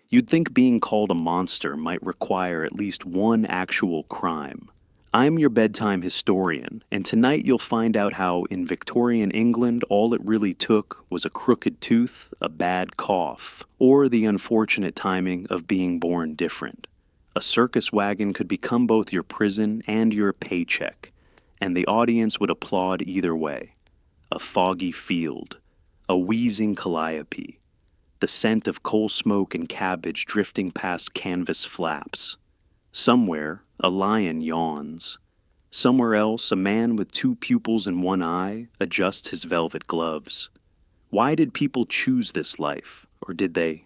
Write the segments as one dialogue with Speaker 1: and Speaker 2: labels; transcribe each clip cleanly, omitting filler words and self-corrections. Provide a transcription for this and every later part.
Speaker 1: You'd think being called a monster might require at least one actual crime. I'm your bedtime historian, and tonight you'll find out how in Victorian England all it really took was a crooked tooth, a bad cough, or the unfortunate timing of being born different. A circus wagon could become both your prison and your paycheck, and the audience would applaud either way. A foggy field, a wheezing calliope, the scent of coal smoke and cabbage drifting past canvas flaps. Somewhere, a lion yawns. Somewhere else, a man with two pupils and one eye adjusts his velvet gloves. Why did people choose this life, or did they?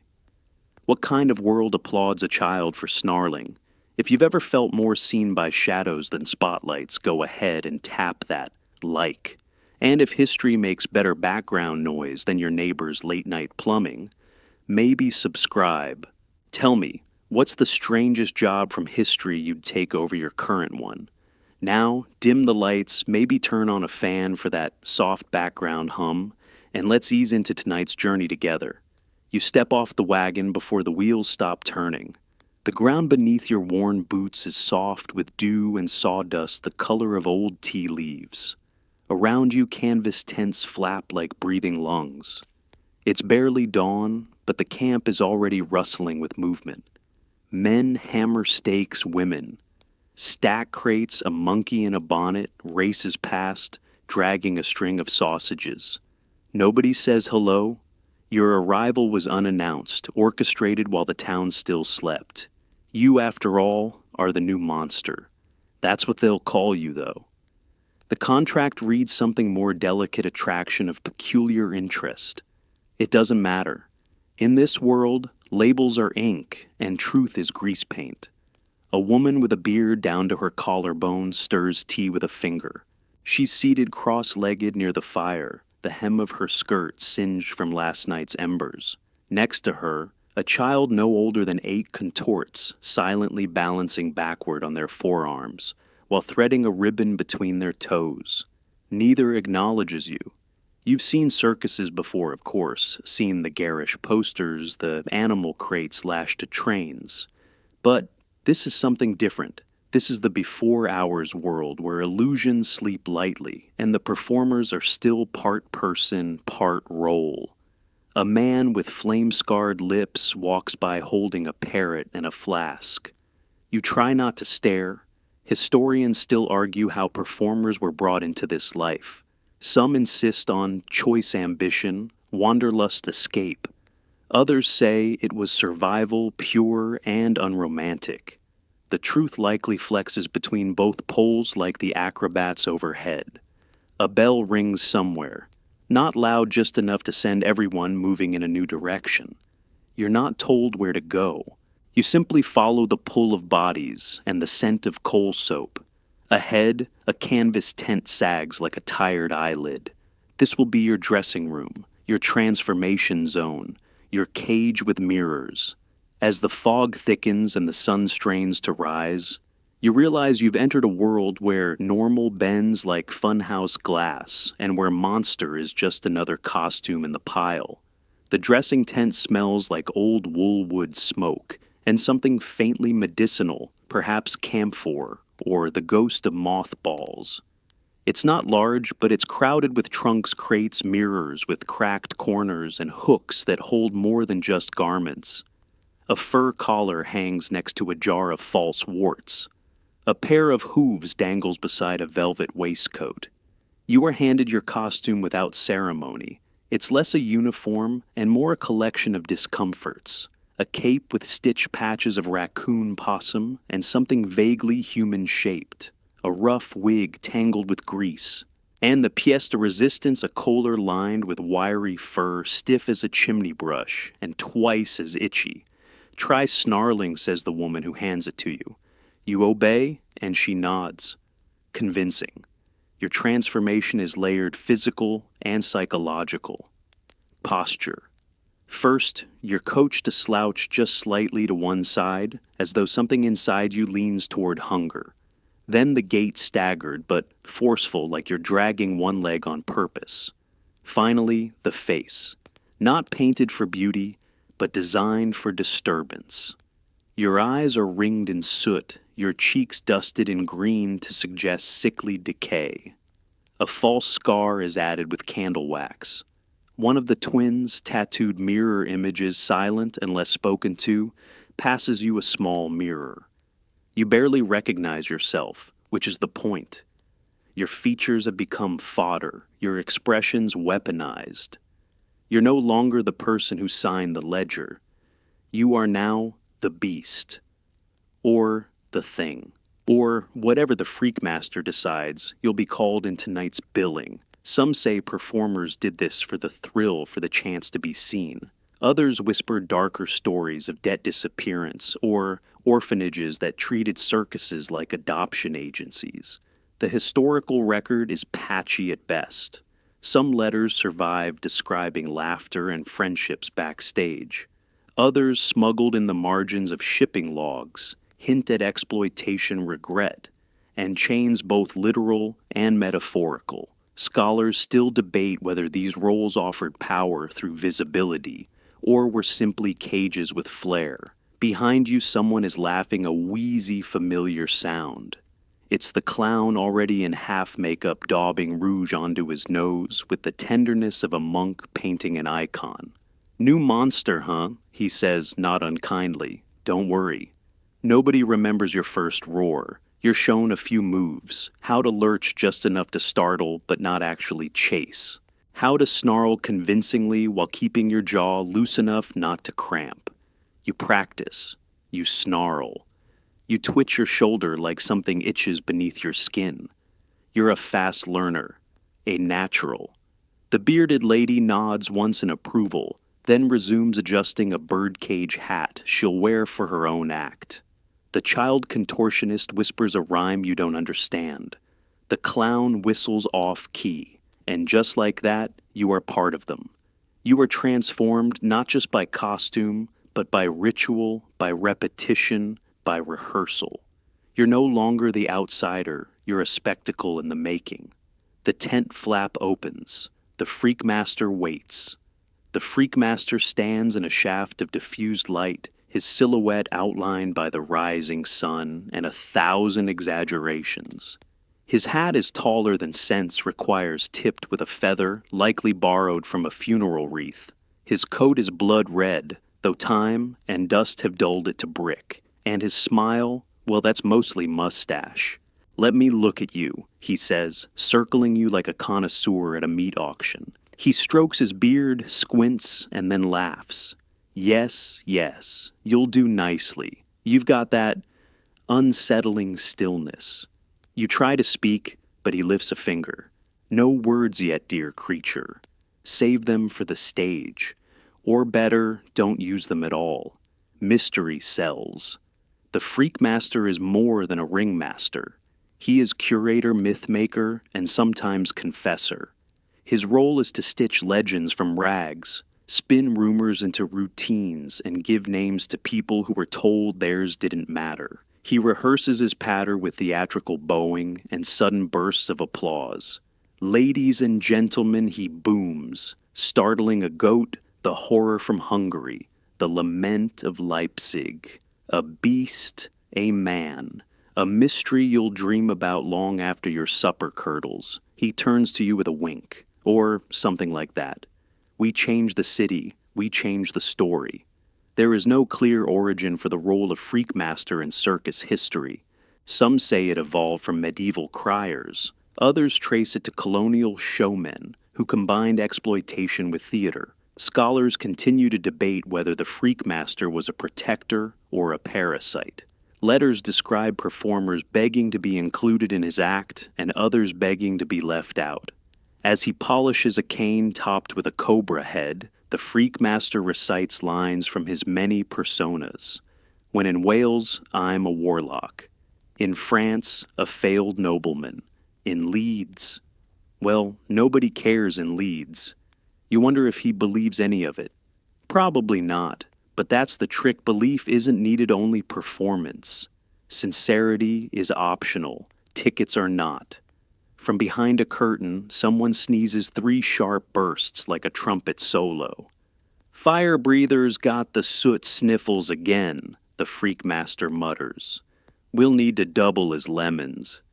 Speaker 1: What kind of world applauds a child for snarling? If you've ever felt more seen by shadows than spotlights, go ahead and tap that like. And if history makes better background noise than your neighbor's late-night plumbing, maybe subscribe. Tell me, what's the strangest job from history you'd take over your current one? Now, dim the lights, maybe turn on a fan for that soft background hum, and let's ease into tonight's journey together. You step off the wagon before the wheels stop turning. The ground beneath your worn boots is soft with dew and sawdust the color of old tea leaves. Around you, canvas tents flap like breathing lungs. It's barely dawn, but the camp is already rustling with movement. Men hammer stakes women. Stack crates, a monkey in a bonnet races past, dragging a string of sausages. Nobody says hello. Your arrival was unannounced, orchestrated while the town still slept. You, after all, are the new monster. That's what they'll call you, though. The contract reads something more delicate attraction of peculiar interest. It doesn't matter. In this world, labels are ink and truth is grease paint. A woman with a beard down to her collarbone stirs tea with a finger. She's seated cross-legged near the fire, the hem of her skirt singed from last night's embers. Next to her, a child no older than 8 contorts, silently balancing backward on their forearms, while threading a ribbon between their toes. Neither acknowledges you. You've seen circuses before, of course, seen the garish posters, the animal crates lashed to trains. But this is something different. This is the before hours world where illusions sleep lightly, and the performers are still part person, part role. A man with flame-scarred lips walks by holding a parrot and a flask. You try not to stare. Historians still argue how performers were brought into this life. Some insist on choice ambition, wanderlust escape. Others say it was survival, pure and unromantic. The truth likely flexes between both poles like the acrobats overhead. A bell rings somewhere, not loud just enough to send everyone moving in a new direction. You're not told where to go. You simply follow the pull of bodies and the scent of coal soap. Ahead, a canvas tent sags like a tired eyelid. This will be your dressing room, your transformation zone, your cage with mirrors. As the fog thickens and the sun strains to rise, you realize you've entered a world where normal bends like funhouse glass and where monster is just another costume in the pile. The dressing tent smells like old woolwood smoke and something faintly medicinal, perhaps camphor or the ghost of mothballs. It's not large, but it's crowded with trunks, crates, mirrors with cracked corners and hooks that hold more than just garments. A fur collar hangs next to a jar of false warts. A pair of hooves dangles beside a velvet waistcoat. You are handed your costume without ceremony. It's less a uniform and more a collection of discomforts. A cape with stitched patches of raccoon possum and something vaguely human-shaped. A rough wig tangled with grease. And the pièce de résistance, a collar lined with wiry fur, stiff as a chimney brush and twice as itchy. Try snarling, says the woman who hands it to you. You obey, and she nods. Convincing. Your transformation is layered physical and psychological. Posture. First, you're coached to slouch just slightly to one side, as though something inside you leans toward hunger. Then the gait staggered, but forceful, like you're dragging one leg on purpose. Finally, the face. Not painted for beauty, but designed for disturbance. Your eyes are ringed in soot, your cheeks dusted in green to suggest sickly decay. A false scar is added with candle wax. One of the twins, tattooed mirror images silent unless spoken to, passes you a small mirror. You barely recognize yourself, which is the point. Your features have become fodder, your expressions weaponized. You're no longer the person who signed the ledger. You are now the beast. Or the thing. Or whatever the freakmaster decides, you'll be called in tonight's billing. Some say performers did this for the thrill, for the chance to be seen. Others whisper darker stories of debt disappearance or orphanages that treated circuses like adoption agencies. The historical record is patchy at best. Some letters survive describing laughter and friendships backstage. Others, smuggled in the margins of shipping logs, hint at exploitation regret, and chains both literal and metaphorical. Scholars still debate whether these roles offered power through visibility, or were simply cages with flair. Behind you, someone is laughing a wheezy, familiar sound. It's the clown already in half makeup daubing rouge onto his nose with the tenderness of a monk painting an icon. "New monster, huh?" he says, not unkindly. "Don't worry. Nobody remembers your first roar. You're shown a few moves, how to lurch just enough to startle but not actually chase, how to snarl convincingly while keeping your jaw loose enough not to cramp. You practice. You snarl. You twitch your shoulder like something itches beneath your skin. You're a fast learner, a natural. The bearded lady nods once in approval, then resumes adjusting a birdcage hat she'll wear for her own act. The child contortionist whispers a rhyme you don't understand. The clown whistles off-key, and just like that, you are part of them. You are transformed not just by costume, but by ritual, by repetition, by rehearsal. You're no longer the outsider, you're a spectacle in the making. The tent flap opens. The freakmaster waits. The freakmaster stands in a shaft of diffused light, his silhouette outlined by the rising sun and 1,000 exaggerations. His hat is taller than sense requires, tipped with a feather, likely borrowed from a funeral wreath. His coat is blood red, though time and dust have dulled it to brick. And his smile, well, that's mostly mustache. "Let me look at you," he says, circling you like a connoisseur at a meat auction. He strokes his beard, squints, and then laughs. "Yes, yes, you'll do nicely. You've got that unsettling stillness." You try to speak, but he lifts a finger. "No words yet, dear creature. Save them for the stage. Or better, don't use them at all. Mystery sells." The freakmaster is more than a ringmaster. He is curator, mythmaker, and sometimes confessor. His role is to stitch legends from rags, spin rumors into routines, and give names to people who were told theirs didn't matter. He rehearses his patter with theatrical bowing and sudden bursts of applause. "Ladies and gentlemen," he booms, startling a goat, the horror from Hungary, the lament of Leipzig. A beast, a man, a mystery you'll dream about long after your supper curdles. He turns to you with a wink, or something like that. We change the city, we change the story. There is no clear origin for the role of freakmaster in circus history. Some say it evolved from medieval criers. Others trace it to colonial showmen who combined exploitation with theater. Scholars continue to debate whether the freakmaster was a protector or a parasite. Letters describe performers begging to be included in his act and others begging to be left out. As he polishes a cane topped with a cobra head, the freakmaster recites lines from his many personas. When in Wales, I'm a warlock. In France, a failed nobleman. In Leeds, well, nobody cares in Leeds. You wonder if he believes any of it. Probably not, but that's the trick. Belief isn't needed, only performance. Sincerity is optional. Tickets are not. From behind a curtain, someone sneezes 3 sharp bursts like a trumpet solo. Fire breathers got the soot sniffles again, the freakmaster mutters. We'll need to double his lemons.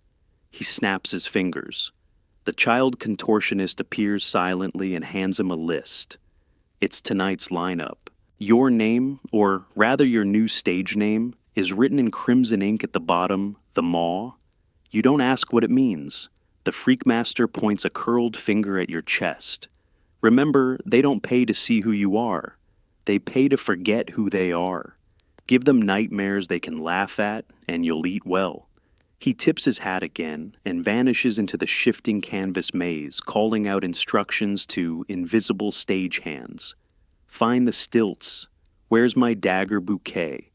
Speaker 1: He snaps his fingers. The child contortionist appears silently and hands him a list. It's tonight's lineup. Your name, or rather your new stage name, is written in crimson ink at the bottom, the maw. You don't ask what it means. The freakmaster points a curled finger at your chest. Remember, they don't pay to see who you are. They pay to forget who they are. Give them nightmares they can laugh at, and you'll eat well. He tips his hat again and vanishes into the shifting canvas maze, calling out instructions to invisible stagehands. Find the stilts. Where's my dagger bouquet?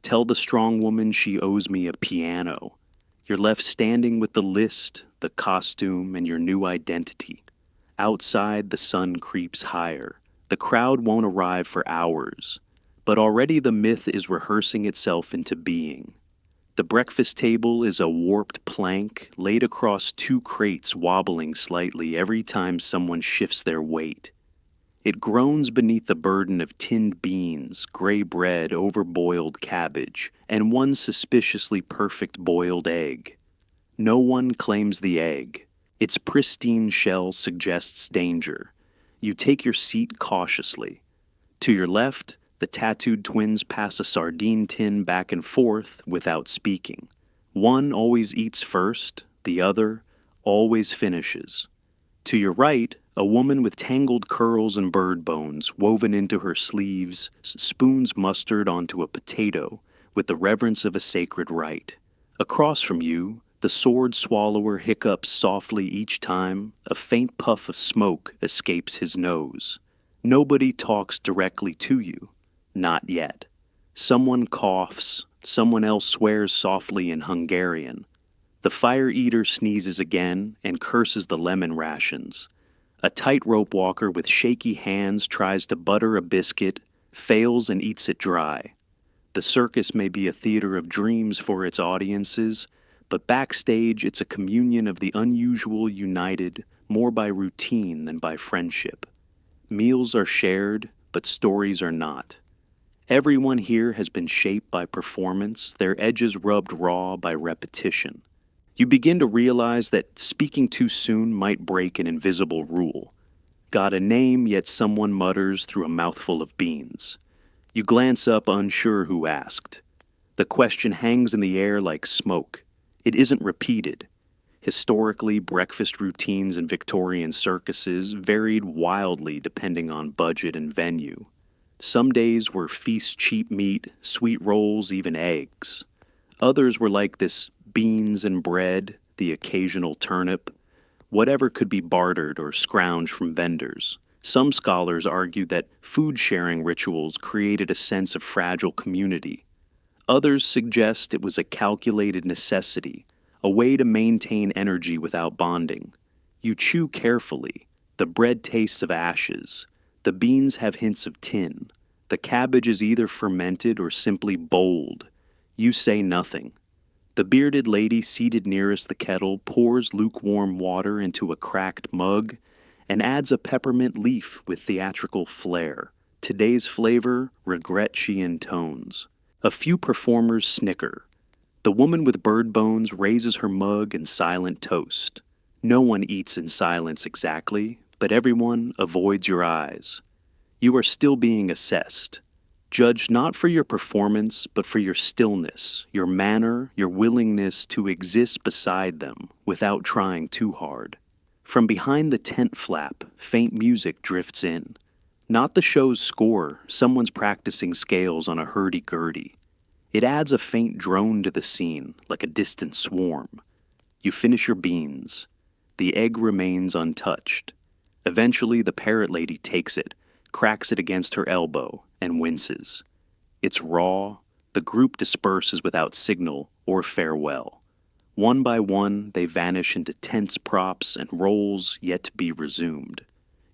Speaker 1: Tell the strong woman she owes me a piano. You're left standing with the list, the costume, and your new identity. Outside, the sun creeps higher. The crowd won't arrive for hours, but already the myth is rehearsing itself into being. The breakfast table is a warped plank laid across two crates wobbling slightly every time someone shifts their weight. It groans beneath the burden of tinned beans, gray bread, overboiled cabbage, and one suspiciously perfect boiled egg. No one claims the egg. Its pristine shell suggests danger. You take your seat cautiously. To your left, the tattooed twins pass a sardine tin back and forth without speaking. One always eats first, the other always finishes. To your right, a woman with tangled curls and bird bones woven into her sleeves spoons mustard onto a potato with the reverence of a sacred rite. Across from you, the sword swallower hiccups softly each time a faint puff of smoke escapes his nose. Nobody talks directly to you. Not yet. Someone coughs, someone else swears softly in Hungarian. The fire eater sneezes again and curses the lemon rations. A tightrope walker with shaky hands tries to butter a biscuit, fails and eats it dry. The circus may be a theater of dreams for its audiences, but backstage it's a communion of the unusual united more by routine than by friendship. Meals are shared, but stories are not. Everyone here has been shaped by performance, their edges rubbed raw by repetition. You begin to realize that speaking too soon might break an invisible rule. Got a name, yet someone mutters through a mouthful of beans. You glance up, unsure who asked. The question hangs in the air like smoke. It isn't repeated. Historically, breakfast routines in Victorian circuses varied wildly depending on budget and venue. Some days were feast cheap meat, sweet rolls, even eggs. Others were like this beans and bread, the occasional turnip, whatever could be bartered or scrounged from vendors. Some scholars argue that food-sharing rituals created a sense of fragile community. Others suggest it was a calculated necessity, a way to maintain energy without bonding. You chew carefully. The bread tastes of ashes. The beans have hints of tin. The cabbage is either fermented or simply bold. You say nothing. The bearded lady seated nearest the kettle pours lukewarm water into a cracked mug and adds a peppermint leaf with theatrical flair. Today's flavor, regret she intones. A few performers snicker. The woman with bird bones raises her mug in silent toast. No one eats in silence exactly, but everyone avoids your eyes. You are still being assessed. Judged not for your performance, but for your stillness, your manner, your willingness to exist beside them without trying too hard. From behind the tent flap, faint music drifts in. Not the show's score, someone's practicing scales on a hurdy-gurdy. It adds a faint drone to the scene, like a distant swarm. You finish your beans. The egg remains untouched. Eventually, the parrot lady takes it, cracks it against her elbow, and winces. It's raw. The group disperses without signal or farewell. One by one, they vanish into tense props and roles yet to be resumed.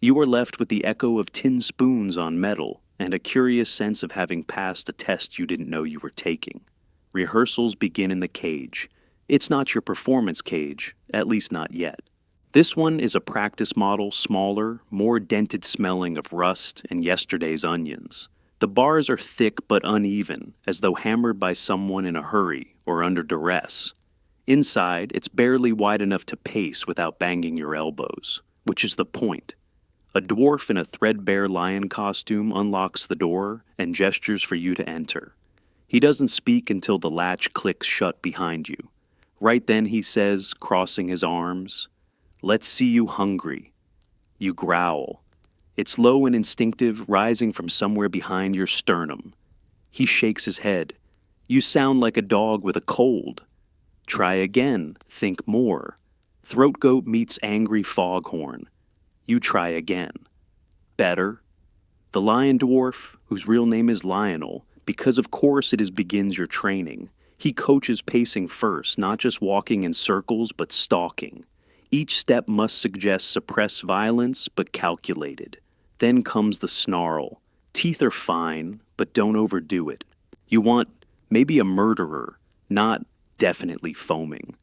Speaker 1: You are left with the echo of tin spoons on metal and a curious sense of having passed a test you didn't know you were taking. Rehearsals begin in the cage. It's not your performance cage, at least not yet. This one is a practice model, smaller, more dented smelling of rust and yesterday's onions. The bars are thick but uneven, as though hammered by someone in a hurry or under duress. Inside, it's barely wide enough to pace without banging your elbows, which is the point. A dwarf in a threadbare lion costume unlocks the door and gestures for you to enter. He doesn't speak until the latch clicks shut behind you. Right then he says, crossing his arms, "Let's see you hungry." You growl. It's low and instinctive, rising from somewhere behind your sternum. He shakes his head. "You sound like a dog with a cold." Try again. Think more. Throat goat meets angry foghorn. You try again. Better. The lion dwarf, whose real name is Lionel, because of course it is begins your training. He coaches pacing first, not just walking in circles, but stalking. Each step must suggest suppressed violence, but calculated. Then comes the snarl. Teeth are fine, but don't overdo it. You want maybe a murderer, not definitely foaming.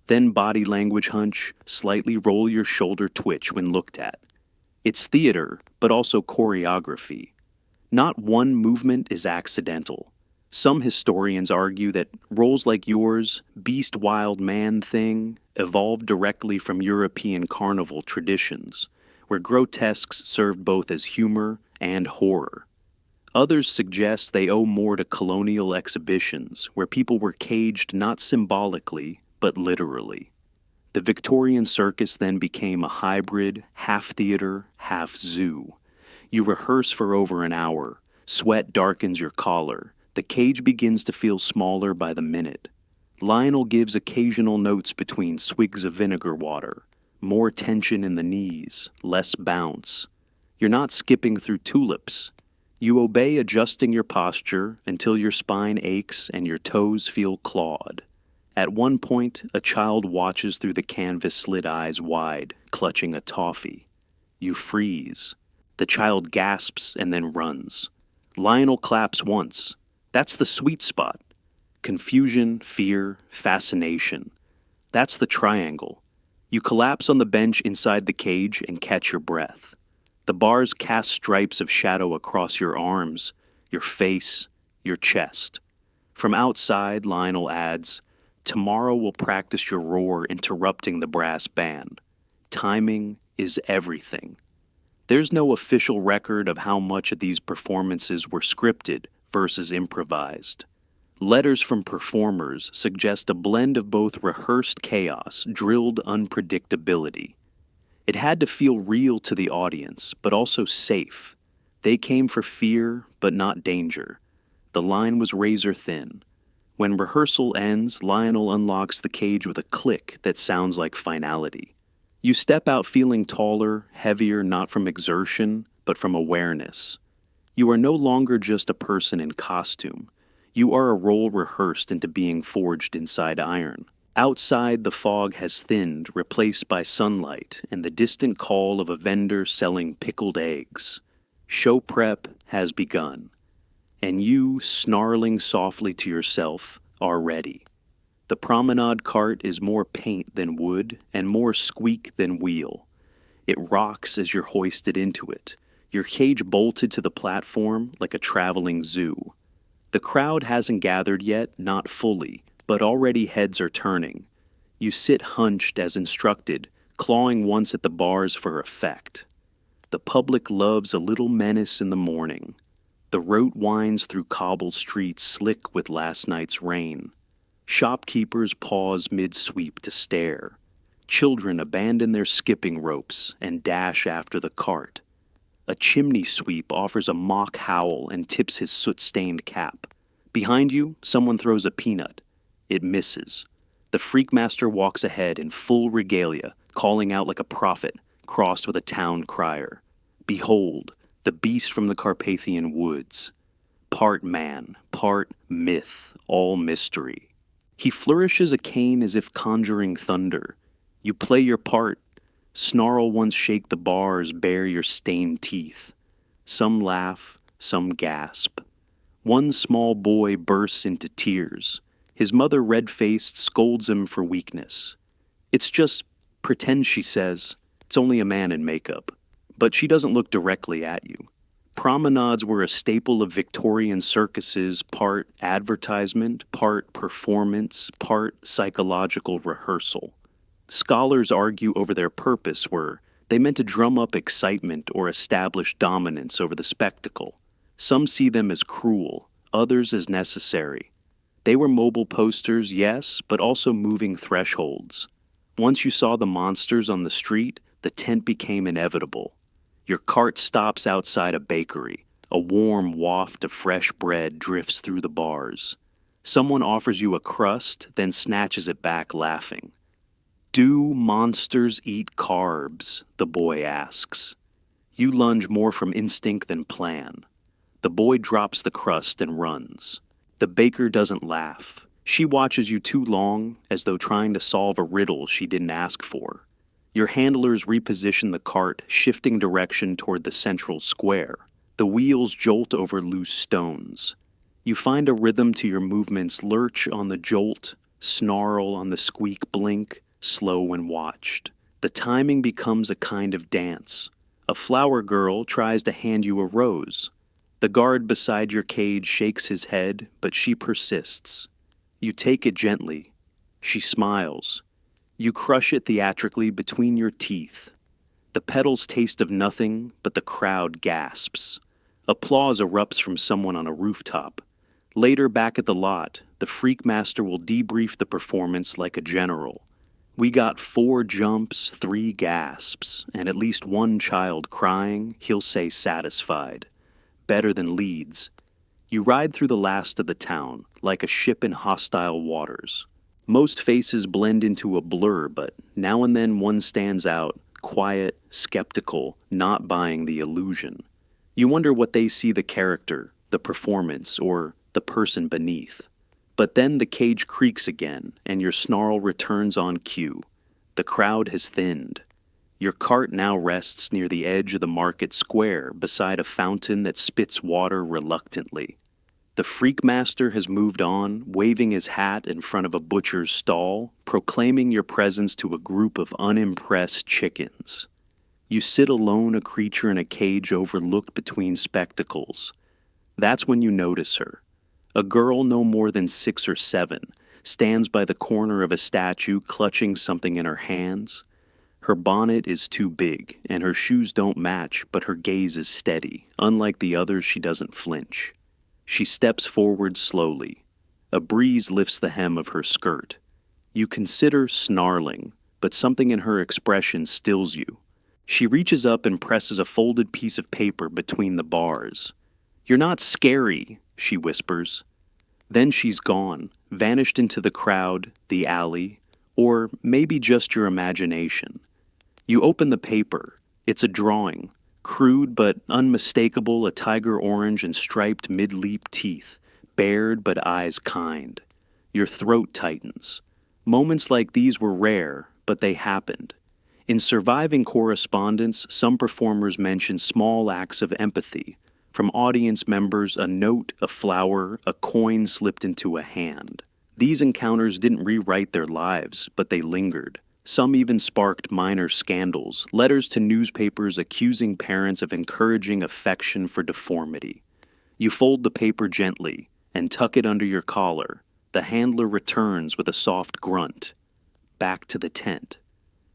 Speaker 1: Then body language hunch, slightly roll your shoulder twitch when looked at. It's theater, but also choreography. Not one movement is accidental. Some historians argue that roles like yours, beast wild man thing, evolved directly from European carnival traditions, where grotesques served both as humor and horror. Others suggest they owe more to colonial exhibitions, where people were caged not symbolically, but literally. The Victorian circus then became a hybrid, half theater, half zoo. You rehearse for over an hour, sweat darkens your collar, the cage begins to feel smaller by the minute. Lionel gives occasional notes between swigs of vinegar water, more tension in the knees, less bounce. You're not skipping through tulips. You obey, adjusting your posture until your spine aches and your toes feel clawed. At one point, a child watches through the canvas slit eyes wide, clutching a toffee. You freeze. The child gasps and then runs. Lionel claps once. That's the sweet spot. Confusion, fear, fascination. That's the triangle. You collapse on the bench inside the cage and catch your breath. The bars cast stripes of shadow across your arms, your face, your chest. From outside, Lionel adds, "Tomorrow we'll practice your roar interrupting the brass band. Timing is everything." There's no official record of how much of these performances were scripted versus improvised. Letters from performers suggest a blend of both rehearsed chaos, drilled unpredictability. It had to feel real to the audience, but also safe. They came for fear, but not danger. The line was razor thin. When rehearsal ends, Lionel unlocks the cage with a click that sounds like finality. You step out feeling taller, heavier, not from exertion, but from awareness. You are no longer just a person in costume. You are a role rehearsed into being forged inside iron. Outside, the fog has thinned, replaced by sunlight and the distant call of a vendor selling pickled eggs. Show prep has begun, and you, snarling softly to yourself, are ready. The promenade cart is more paint than wood and more squeak than wheel. It rocks as you're hoisted into it, your cage bolted to the platform like a traveling zoo. The crowd hasn't gathered yet, not fully, but already heads are turning. You sit hunched as instructed, clawing once at the bars for effect. The public loves a little menace in the morning. The rote winds through cobbled streets slick with last night's rain. Shopkeepers pause mid-sweep to stare. Children abandon their skipping ropes and dash after the cart. A chimney sweep offers a mock howl and tips his soot-stained cap. Behind you, someone throws a peanut. It misses. The freakmaster walks ahead in full regalia, calling out like a prophet, crossed with a town crier. Behold, the beast from the Carpathian woods. Part man, part myth, all mystery. He flourishes a cane as if conjuring thunder. You play your part. Snarl once, shake the bars, bare your stained teeth. Some laugh, some gasp. One small boy bursts into tears. His mother, red-faced, scolds him for weakness. It's just Pretend she says, "It's only a man in makeup." But she doesn't look directly at you. Promenades were a staple of Victorian circuses, part advertisement, part performance, part psychological rehearsal. Scholars argue over their purpose were they meant to drum up excitement or establish dominance over the spectacle. Some see them as cruel, others as necessary. They were mobile posters, yes, but also moving thresholds. Once you saw the monsters on the street, the tent became inevitable. Your cart stops outside a bakery. A warm waft of fresh bread drifts through the bars. Someone offers you a crust, then snatches it back laughing. "Do monsters eat carbs?" the boy asks. You lunge more from instinct than plan. The boy drops the crust and runs. The baker doesn't laugh. She watches you too long, as though trying to solve a riddle she didn't ask for. Your handlers reposition the cart, shifting direction toward the central square. The wheels jolt over loose stones. You find a rhythm to your movements, lurch on the jolt, snarl on the squeak blink, slow when watched. The timing becomes a kind of dance. A flower girl tries to hand you a rose. The guard beside your cage shakes his head, but she persists. You take it gently. She smiles. You crush it theatrically between your teeth. The petals taste of nothing, but the crowd gasps. Applause erupts from someone on a rooftop. Later, back at the lot, the freak master will debrief the performance like a general. "We got 4 jumps, 3 gasps, and at least 1 child crying," he'll say satisfied. Better than Leeds. You ride through the last of the town, like a ship in hostile waters. Most faces blend into a blur, but now and then one stands out, quiet, skeptical, not buying the illusion. You wonder what they see: the character, the performance, or the person beneath. But then the cage creaks again, and your snarl returns on cue. The crowd has thinned. Your cart now rests near the edge of the market square, beside a fountain that spits water reluctantly. The freak master has moved on, waving his hat in front of a butcher's stall, proclaiming your presence to a group of unimpressed chickens. You sit alone, a creature in a cage overlooked between spectacles. That's when you notice her. A girl no more than 6 or 7 stands by the corner of a statue, clutching something in her hands. Her bonnet is too big, and her shoes don't match, but her gaze is steady. Unlike the others, she doesn't flinch. She steps forward slowly. A breeze lifts the hem of her skirt. You consider snarling, but something in her expression stills you. She reaches up and presses a folded piece of paper between the bars. "You're not scary," she whispers. Then she's gone, vanished into the crowd, the alley, or maybe just your imagination. You open the paper. It's a drawing. Crude but unmistakable, a tiger orange and striped mid-leap teeth, bared but eyes kind. Your throat tightens. Moments like these were rare, but they happened. In surviving correspondence, some performers mention small acts of empathy. From audience members, a note, a flower, a coin slipped into a hand. These encounters didn't rewrite their lives, but they lingered. Some even sparked minor scandals, letters to newspapers accusing parents of encouraging affection for deformity. You fold the paper gently and tuck it under your collar. The handler returns with a soft grunt. Back to the tent.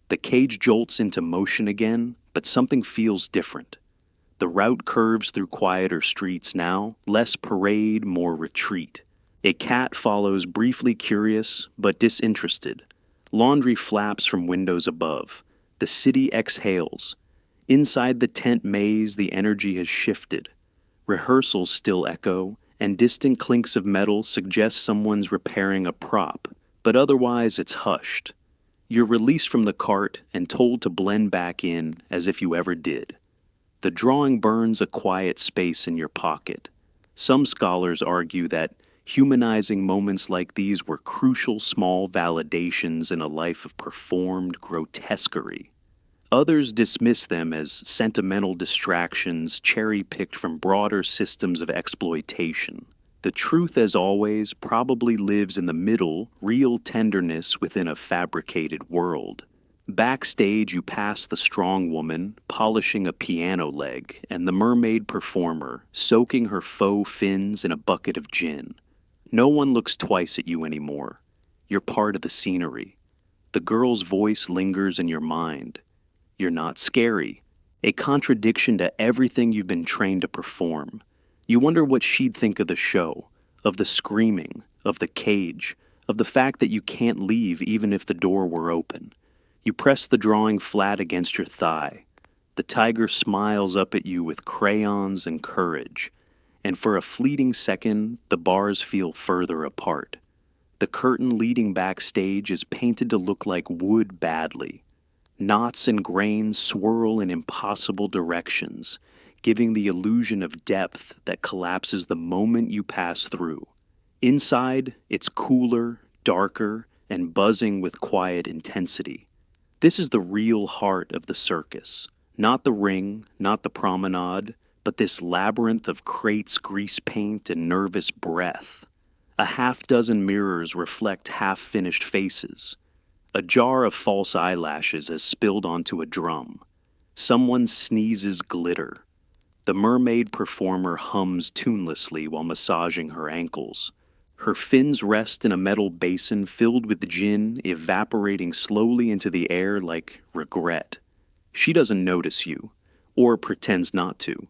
Speaker 1: The cage jolts into motion again, but something feels different. The route curves through quieter streets now, less parade, more retreat. A cat follows, briefly curious but disinterested. Laundry flaps from windows above. The city exhales. Inside the tent maze, the energy has shifted. Rehearsals still echo, and distant clinks of metal suggest someone's repairing a prop, but otherwise it's hushed. You're released from the cart and told to blend back in as if you ever did. The drawing burns a quiet space in your pocket. Some scholars argue that humanizing moments like these were crucial small validations in a life of performed grotesquerie. Others dismiss them as sentimental distractions cherry-picked from broader systems of exploitation. The truth, as always, probably lives in the middle, real tenderness within a fabricated world. Backstage, you pass the strong woman polishing a piano leg and the mermaid performer soaking her faux fins in a bucket of gin. No one looks twice at you anymore. You're part of the scenery. The girl's voice lingers in your mind. You're not scary, a contradiction to everything you've been trained to perform. You wonder what she'd think of the show, of the screaming, of the cage, of the fact that you can't leave even if the door were open. You press the drawing flat against your thigh. The tiger smiles up at you with crayons and courage, and for a fleeting second, the bars feel further apart. The curtain leading backstage is painted to look like wood badly. Knots and grains swirl in impossible directions, giving the illusion of depth that collapses the moment you pass through. Inside, it's cooler, darker, and buzzing with quiet intensity. This is the real heart of the circus. Not the ring, not the promenade, but this labyrinth of crates, grease paint, and nervous breath. A half-dozen mirrors reflect half-finished faces. A jar of false eyelashes has spilled onto a drum. Someone sneezes glitter. The mermaid performer hums tunelessly while massaging her ankles. Her fins rest in a metal basin filled with gin, evaporating slowly into the air like regret. She doesn't notice you, or pretends not to.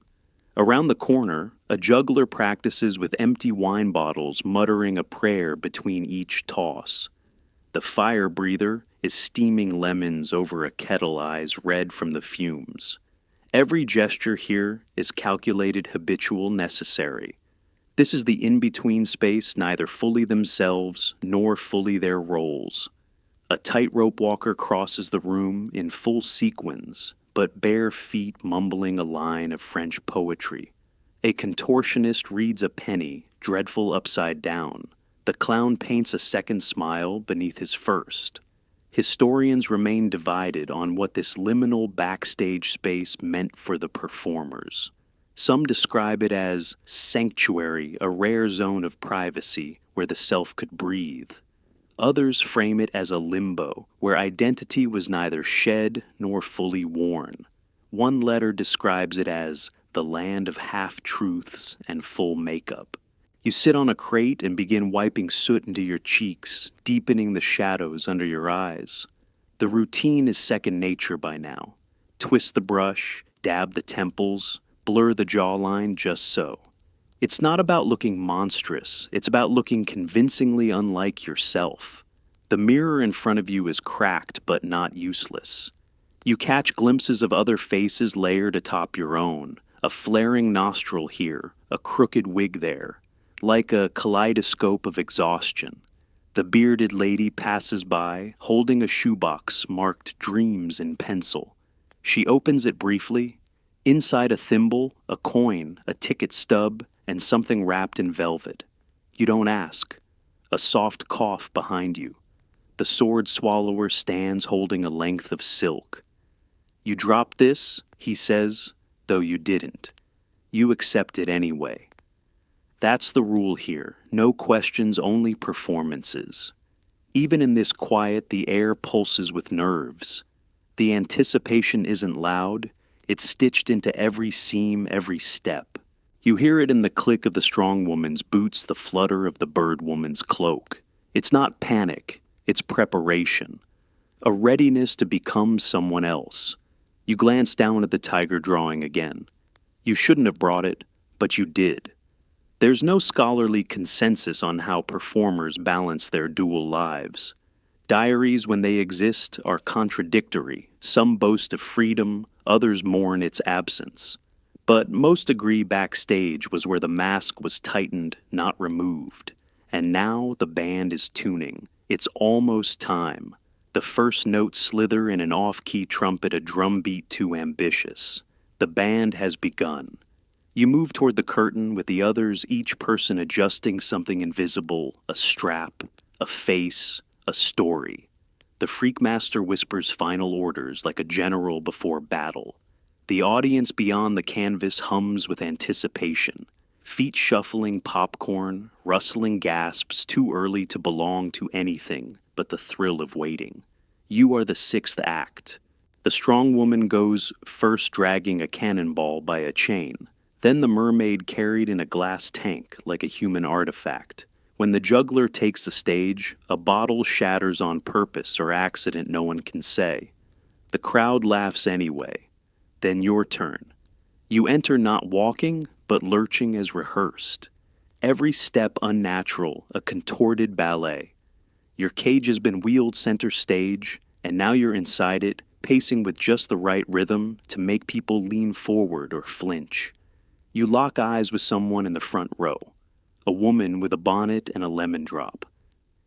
Speaker 1: Around the corner, a juggler practices with empty wine bottles, muttering a prayer between each toss. The fire breather is steaming lemons over a kettle eyes red from the fumes. Every gesture here is calculated, habitual, necessary. This is the in-between space, neither fully themselves nor fully their roles. A tightrope walker crosses the room in full sequins, but bare feet mumbling a line of French poetry. A contortionist reads a penny, dreadful upside down. The clown paints a second smile beneath his first. Historians remain divided on what this liminal backstage space meant for the performers. Some describe it as sanctuary, a rare zone of privacy where the self could breathe. Others frame it as a limbo, where identity was neither shed nor fully worn. One letter describes it as the land of half-truths and full makeup. You sit on a crate and begin wiping soot into your cheeks, deepening the shadows under your eyes. The routine is second nature by now. Twist the brush, dab the temples, blur the jawline just so. It's not about looking monstrous, it's about looking convincingly unlike yourself. The mirror in front of you is cracked but not useless. You catch glimpses of other faces layered atop your own, a flaring nostril here, a crooked wig there, like a kaleidoscope of exhaustion. The bearded lady passes by, holding a shoebox marked Dreams in pencil. She opens it briefly. Inside a thimble, a coin, a ticket stub, and something wrapped in velvet. You don't ask. A soft cough behind you. The sword swallower stands holding a length of silk. You drop this, he says, though you didn't. You accept it anyway. That's the rule here. No questions, only performances. Even in this quiet, the air pulses with nerves. The anticipation isn't loud. It's stitched into every seam, every step. You hear it in the click of the strong woman's boots, the flutter of the bird woman's cloak. It's not panic, it's preparation. A readiness to become someone else. You glance down at the tiger drawing again. You shouldn't have brought it, but you did. There's no scholarly consensus on how performers balance their dual lives. Diaries, when they exist, are contradictory. Some boast of freedom, others mourn its absence. But most agree backstage was where the mask was tightened, not removed. And now the band is tuning. It's almost time. The first notes slither in an off-key trumpet, a drumbeat too ambitious. The band has begun. You move toward the curtain with the others, each person adjusting something invisible, a strap, a face, a story. The Freakmaster whispers final orders like a general before battle. The audience beyond the canvas hums with anticipation. Feet shuffling popcorn, rustling gasps too early to belong to anything but the thrill of waiting. You are the sixth act. The strong woman goes first dragging a cannonball by a chain, then the mermaid carried in a glass tank like a human artifact. When the juggler takes the stage, a bottle shatters on purpose or accident no one can say. The crowd laughs anyway. Then your turn. You enter not walking, but lurching as rehearsed. Every step unnatural, a contorted ballet. Your cage has been wheeled center stage, and now you're inside it, pacing with just the right rhythm to make people lean forward or flinch. You lock eyes with someone in the front row, a woman with a bonnet and a lemon drop.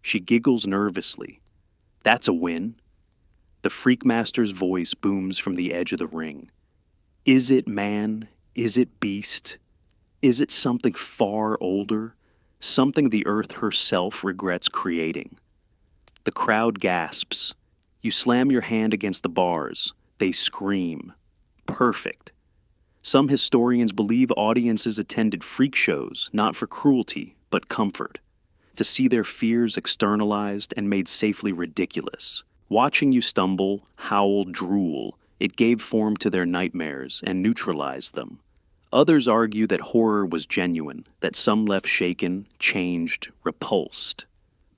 Speaker 1: She giggles nervously. That's a win. The Freakmaster's voice booms from the edge of the ring. Is it man? Is it beast? Is it something far older? Something the earth herself regrets creating? The crowd gasps. You slam your hand against the bars. They scream. Perfect. Some historians believe audiences attended freak shows not for cruelty, but comfort, to see their fears externalized and made safely ridiculous. Watching you stumble, howl, drool, it gave form to their nightmares and neutralized them. Others argue that horror was genuine, that some left shaken, changed, repulsed.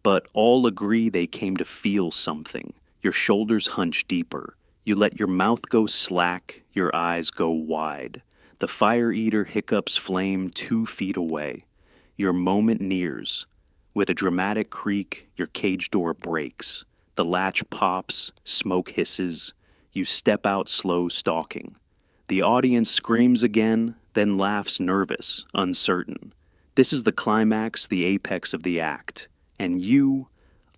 Speaker 1: But all agree they came to feel something. Your shoulders hunch deeper. You let your mouth go slack, your eyes go wide. The fire eater hiccups flame 2 feet away. Your moment nears. With a dramatic creak, your cage door breaks. The latch pops, smoke hisses. You step out slow, stalking. The audience screams again, then laughs nervous, uncertain. This is the climax, the apex of the act. And you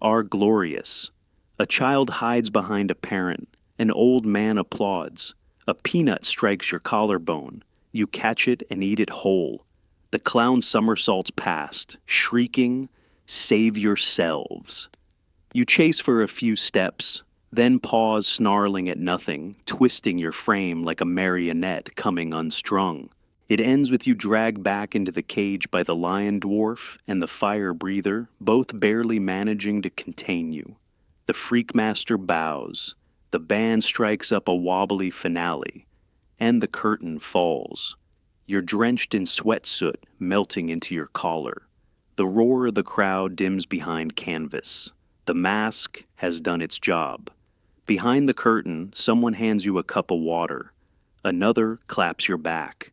Speaker 1: are glorious. A child hides behind a parent. An old man applauds. A peanut strikes your collarbone. You catch it and eat it whole. The clown somersaults past, shrieking, "Save yourselves." You chase for a few steps, then pause snarling at nothing, twisting your frame like a marionette coming unstrung. It ends with you dragged back into the cage by the lion dwarf and the fire breather, both barely managing to contain you. The Freakmaster bows. The band strikes up a wobbly finale, and the curtain falls. You're drenched in sweat soot melting into your collar. The roar of the crowd dims behind canvas. The mask has done its job. Behind the curtain, someone hands you a cup of water. Another claps your back.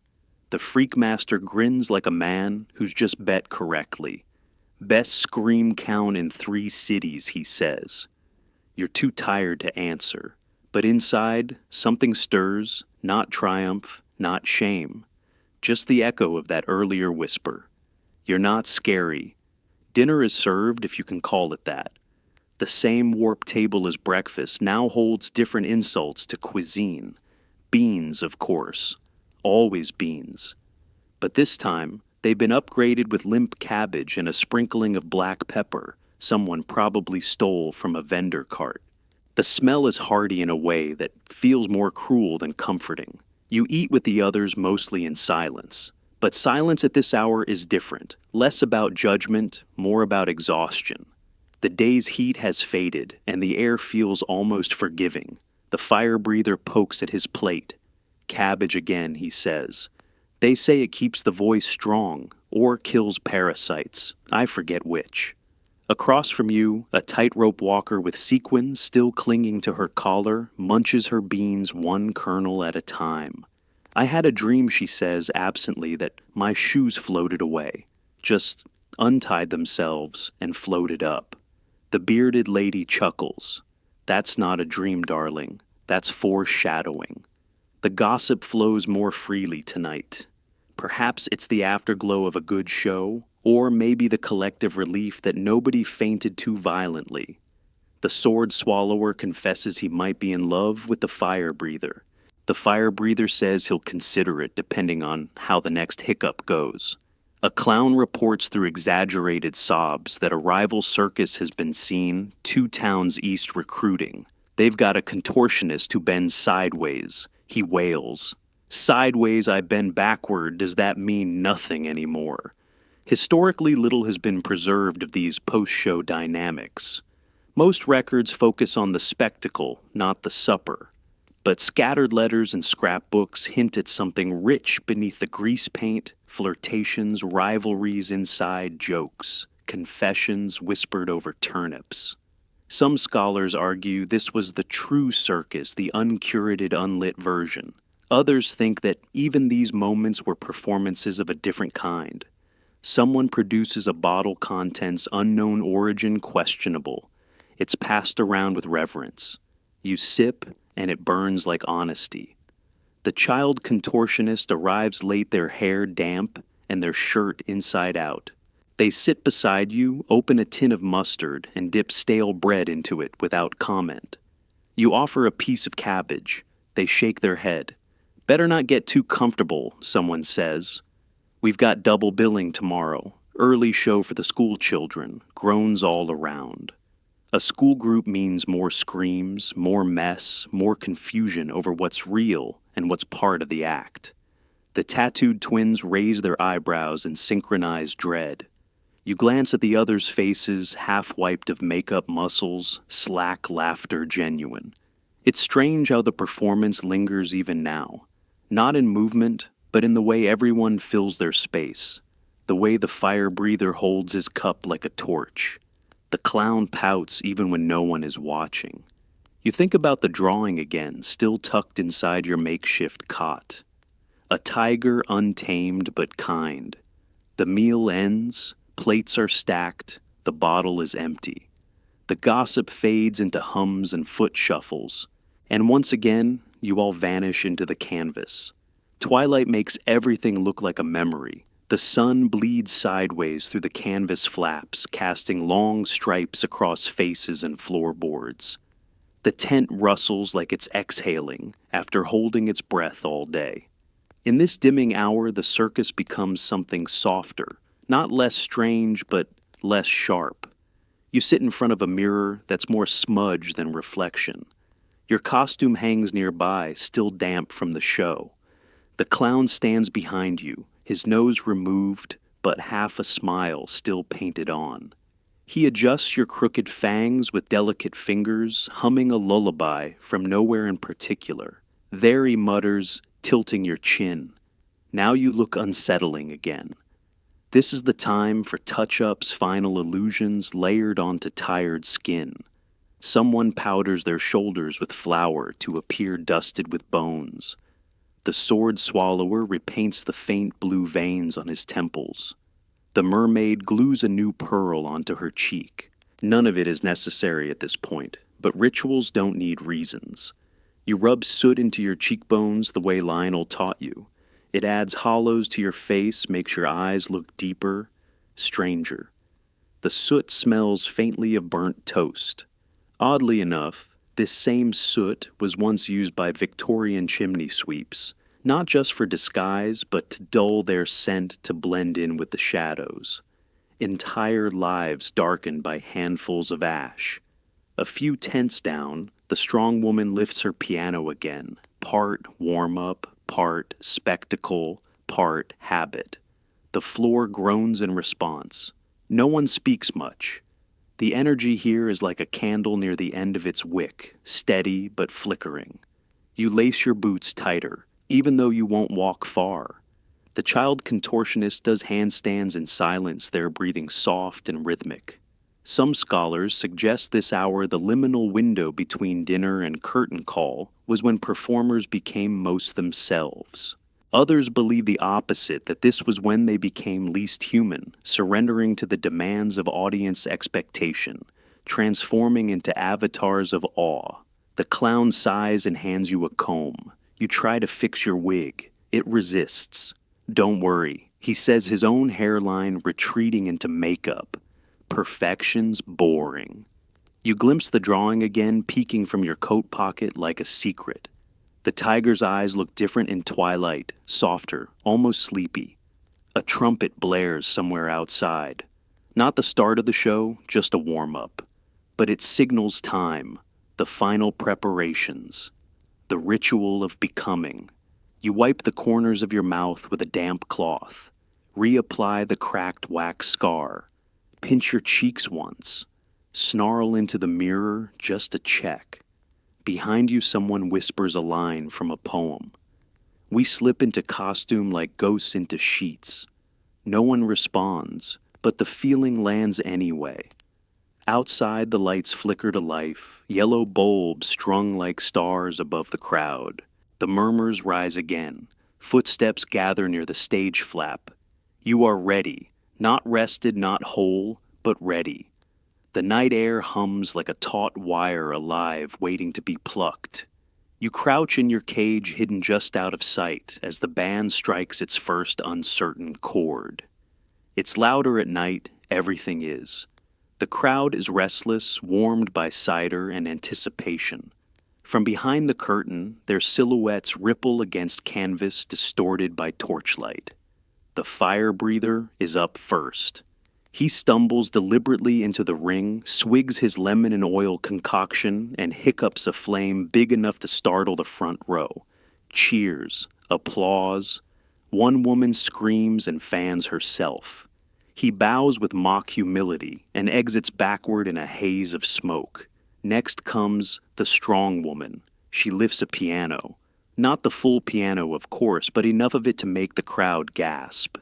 Speaker 1: The Freakmaster grins like a man who's just bet correctly. Best scream count in 3 cities, he says. You're too tired to answer, but inside, something stirs, not triumph, not shame, just the echo of that earlier whisper. You're not scary. Dinner is served, if you can call it that. The same warped table as breakfast now holds different insults to cuisine. Beans, of course. Always beans. But this time, they've been upgraded with limp cabbage and a sprinkling of black pepper, someone probably stole from a vendor cart. The smell is hearty in a way that feels more cruel than comforting. You eat with the others mostly in silence. But silence at this hour is different, less about judgment, more about exhaustion. The day's heat has faded, and the air feels almost forgiving. The fire breather pokes at his plate. Cabbage again, he says. They say it keeps the voice strong, or kills parasites. I forget which. Across from you, a tightrope walker with sequins still clinging to her collar munches her beans 1 kernel at a time. I had a dream, she says absently, that my shoes floated away, just untied themselves and floated up. The bearded lady chuckles. That's not a dream, darling. That's foreshadowing. The gossip flows more freely tonight. Perhaps it's the afterglow of a good show, or maybe the collective relief that nobody fainted too violently. The sword swallower confesses he might be in love with the fire breather. The fire breather says he'll consider it depending on how the next hiccup goes. A clown reports through exaggerated sobs that a rival circus has been seen 2 towns east recruiting. They've got a contortionist who bends sideways. He wails. Sideways I bend backward, does that mean nothing anymore? Historically, little has been preserved of these post-show dynamics. Most records focus on the spectacle, not the supper. But scattered letters and scrapbooks hint at something rich beneath the grease paint, flirtations, rivalries inside jokes, confessions whispered over turnips. Some scholars argue this was the true circus, the uncurated, unlit version. Others think that even these moments were performances of a different kind. Someone produces a bottle contents unknown origin questionable. It's passed around with reverence. You sip, and it burns like honesty. The child contortionist arrives late, their hair damp and their shirt inside out. They sit beside you, open a tin of mustard, and dip stale bread into it without comment. You offer a piece of cabbage. They shake their head. Better not get too comfortable, someone says. We've got double billing tomorrow. Early show for the school children. Groans all around. A school group means more screams, more mess, more confusion over what's real and what's part of the act. The tattooed twins raise their eyebrows in synchronized dread. You glance at the others' faces, half-wiped of makeup muscles, slack laughter genuine. It's strange how the performance lingers even now. Not in movement, but in the way everyone fills their space. The way the fire breather holds his cup like a torch. The clown pouts even when no one is watching. You think about the drawing again, still tucked inside your makeshift cot. A tiger untamed but kind. The meal ends, plates are stacked, the bottle is empty. The gossip fades into hums and foot shuffles, and once again, you all vanish into the canvas. Twilight makes everything look like a memory. The sun bleeds sideways through the canvas flaps, casting long stripes across faces and floorboards. The tent rustles like it's exhaling after holding its breath all day. In this dimming hour, the circus becomes something softer, not less strange, but less sharp. You sit in front of a mirror that's more smudge than reflection. Your costume hangs nearby, still damp from the show. The clown stands behind you, his nose removed, but half a smile still painted on. He adjusts your crooked fangs with delicate fingers, humming a lullaby from nowhere in particular. There he mutters, tilting your chin. Now you look unsettling again. This is the time for touch-ups, final illusions layered onto tired skin. Someone powders their shoulders with flour to appear dusted with bones. The sword swallower repaints the faint blue veins on his temples. The mermaid glues a new pearl onto her cheek. None of it is necessary at this point, but rituals don't need reasons. You rub soot into your cheekbones the way Lionel taught you. It adds hollows to your face, makes your eyes look deeper, stranger. The soot smells faintly of burnt toast. Oddly enough, this same soot was once used by Victorian chimney sweeps, not just for disguise, but to dull their scent to blend in with the shadows. Entire lives darkened by handfuls of ash. A few tents down, the strong woman lifts her piano again, part warm-up, part spectacle, part habit. The floor groans in response. No one speaks much. The energy here is like a candle near the end of its wick, steady but flickering. You lace your boots tighter, even though you won't walk far. The child contortionist does handstands in silence, their breathing soft and rhythmic. Some scholars suggest this hour, the liminal window between dinner and curtain call, was when performers became most themselves. Others believe the opposite, that this was when they became least human, surrendering to the demands of audience expectation, transforming into avatars of awe. The clown sighs and hands you a comb. You try to fix your wig. It resists. Don't worry, he says, his own hairline retreating into makeup. Perfection's boring. You glimpse the drawing again, peeking from your coat pocket like a secret. The tiger's eyes look different in twilight, softer, almost sleepy. A trumpet blares somewhere outside. Not the start of the show, just a warm-up. But it signals time, the final preparations, the ritual of becoming. You wipe the corners of your mouth with a damp cloth. Reapply the cracked wax scar. Pinch your cheeks once. Snarl into the mirror just to check. Behind you, someone whispers a line from a poem. We slip into costume like ghosts into sheets. No one responds, but the feeling lands anyway. Outside, the lights flicker to life, yellow bulbs strung like stars above the crowd. The murmurs rise again. Footsteps gather near the stage flap. You are ready, not rested, not whole, but ready. The night air hums like a taut wire alive, waiting to be plucked. You crouch in your cage, hidden just out of sight, as the band strikes its first uncertain chord. It's louder at night, everything is. The crowd is restless, warmed by cider and anticipation. From behind the curtain, their silhouettes ripple against canvas distorted by torchlight. The fire breather is up first. He stumbles deliberately into the ring, swigs his lemon and oil concoction, and hiccups a flame big enough to startle the front row. Cheers, applause. One woman screams and fans herself. He bows with mock humility and exits backward in a haze of smoke. Next comes the strong woman. She lifts a piano. Not the full piano, of course, but enough of it to make the crowd gasp.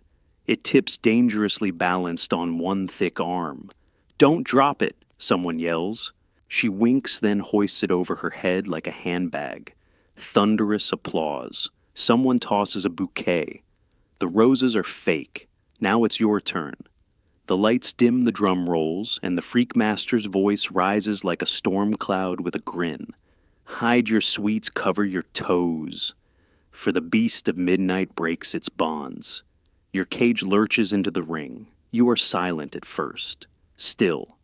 Speaker 1: It tips dangerously balanced on one thick arm. "Don't drop it," someone yells. She winks, then hoists it over her head like a handbag. Thunderous applause. Someone tosses a bouquet. The roses are fake. Now it's your turn. The lights dim the drum rolls, and the freak master's voice rises like a storm cloud with a grin. Hide your sweets, cover your toes. For the beast of midnight breaks its bonds. Your cage lurches into the ring. You are silent at first. Still.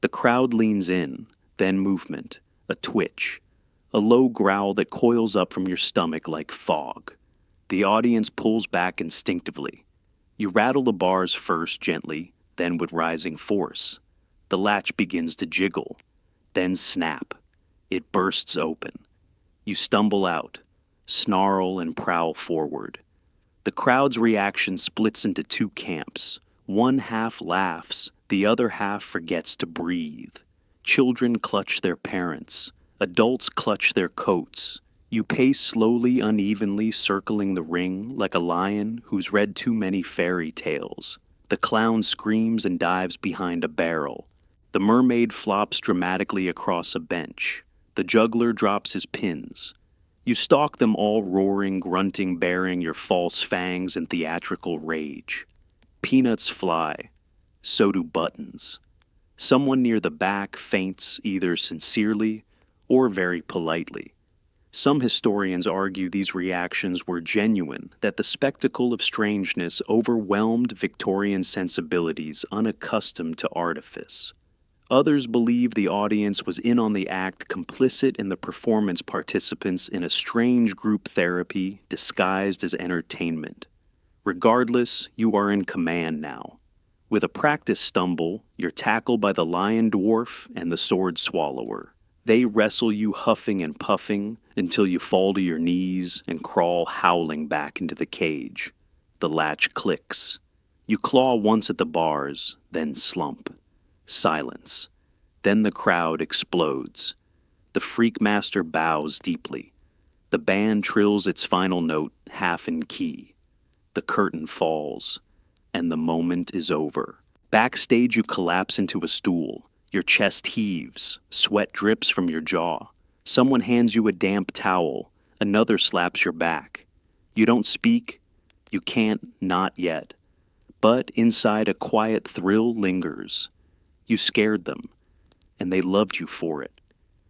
Speaker 1: The crowd leans in, then movement, a twitch, a low growl that coils up from your stomach like fog. The audience pulls back instinctively. You rattle the bars first gently, then with rising force. The latch begins to jiggle, then snap. It bursts open. You stumble out, snarl and prowl forward. The crowd's reaction splits into two camps. One half laughs, the other half forgets to breathe. Children clutch their parents. Adults clutch their coats. You pace slowly, unevenly, circling the ring like a lion who's read too many fairy tales. The clown screams and dives behind a barrel. The mermaid flops dramatically across a bench. The juggler drops his pins. You stalk them all, roaring, grunting, baring your false fangs in theatrical rage. Peanuts fly. So do buttons. Someone near the back faints either sincerely or very politely. Some historians argue these reactions were genuine, that the spectacle of strangeness overwhelmed Victorian sensibilities unaccustomed to artifice. Others believe the audience was in on the act, complicit in the performance participants in a strange group therapy disguised as entertainment. Regardless, you are in command now. With a practice stumble, you're tackled by the lion dwarf and the sword swallower. They wrestle you huffing and puffing until you fall to your knees and crawl howling back into the cage. The latch clicks. You claw once at the bars, then slump. Silence. Then the crowd explodes. The freak master bows deeply. The band trills its final note, half in key. The curtain falls, and the moment is over. Backstage, you collapse into a stool. Your chest heaves, sweat drips from your jaw. Someone hands you a damp towel, another slaps your back. You don't speak, you can't, not yet. But inside, a quiet thrill lingers. You scared them, and they loved you for it.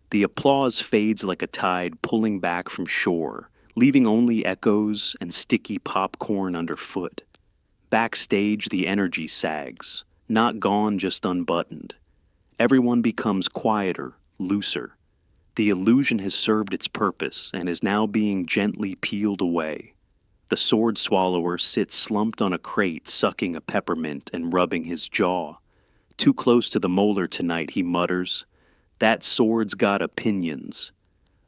Speaker 1: The applause fades like a tide pulling back from shore, leaving only echoes and sticky popcorn underfoot. Backstage, the energy sags, not gone, just unbuttoned. Everyone becomes quieter, looser. The illusion has served its purpose and is now being gently peeled away. The sword swallower sits slumped on a crate, sucking a peppermint and rubbing his jaw. Too close to the molar tonight, he mutters. That sword's got opinions.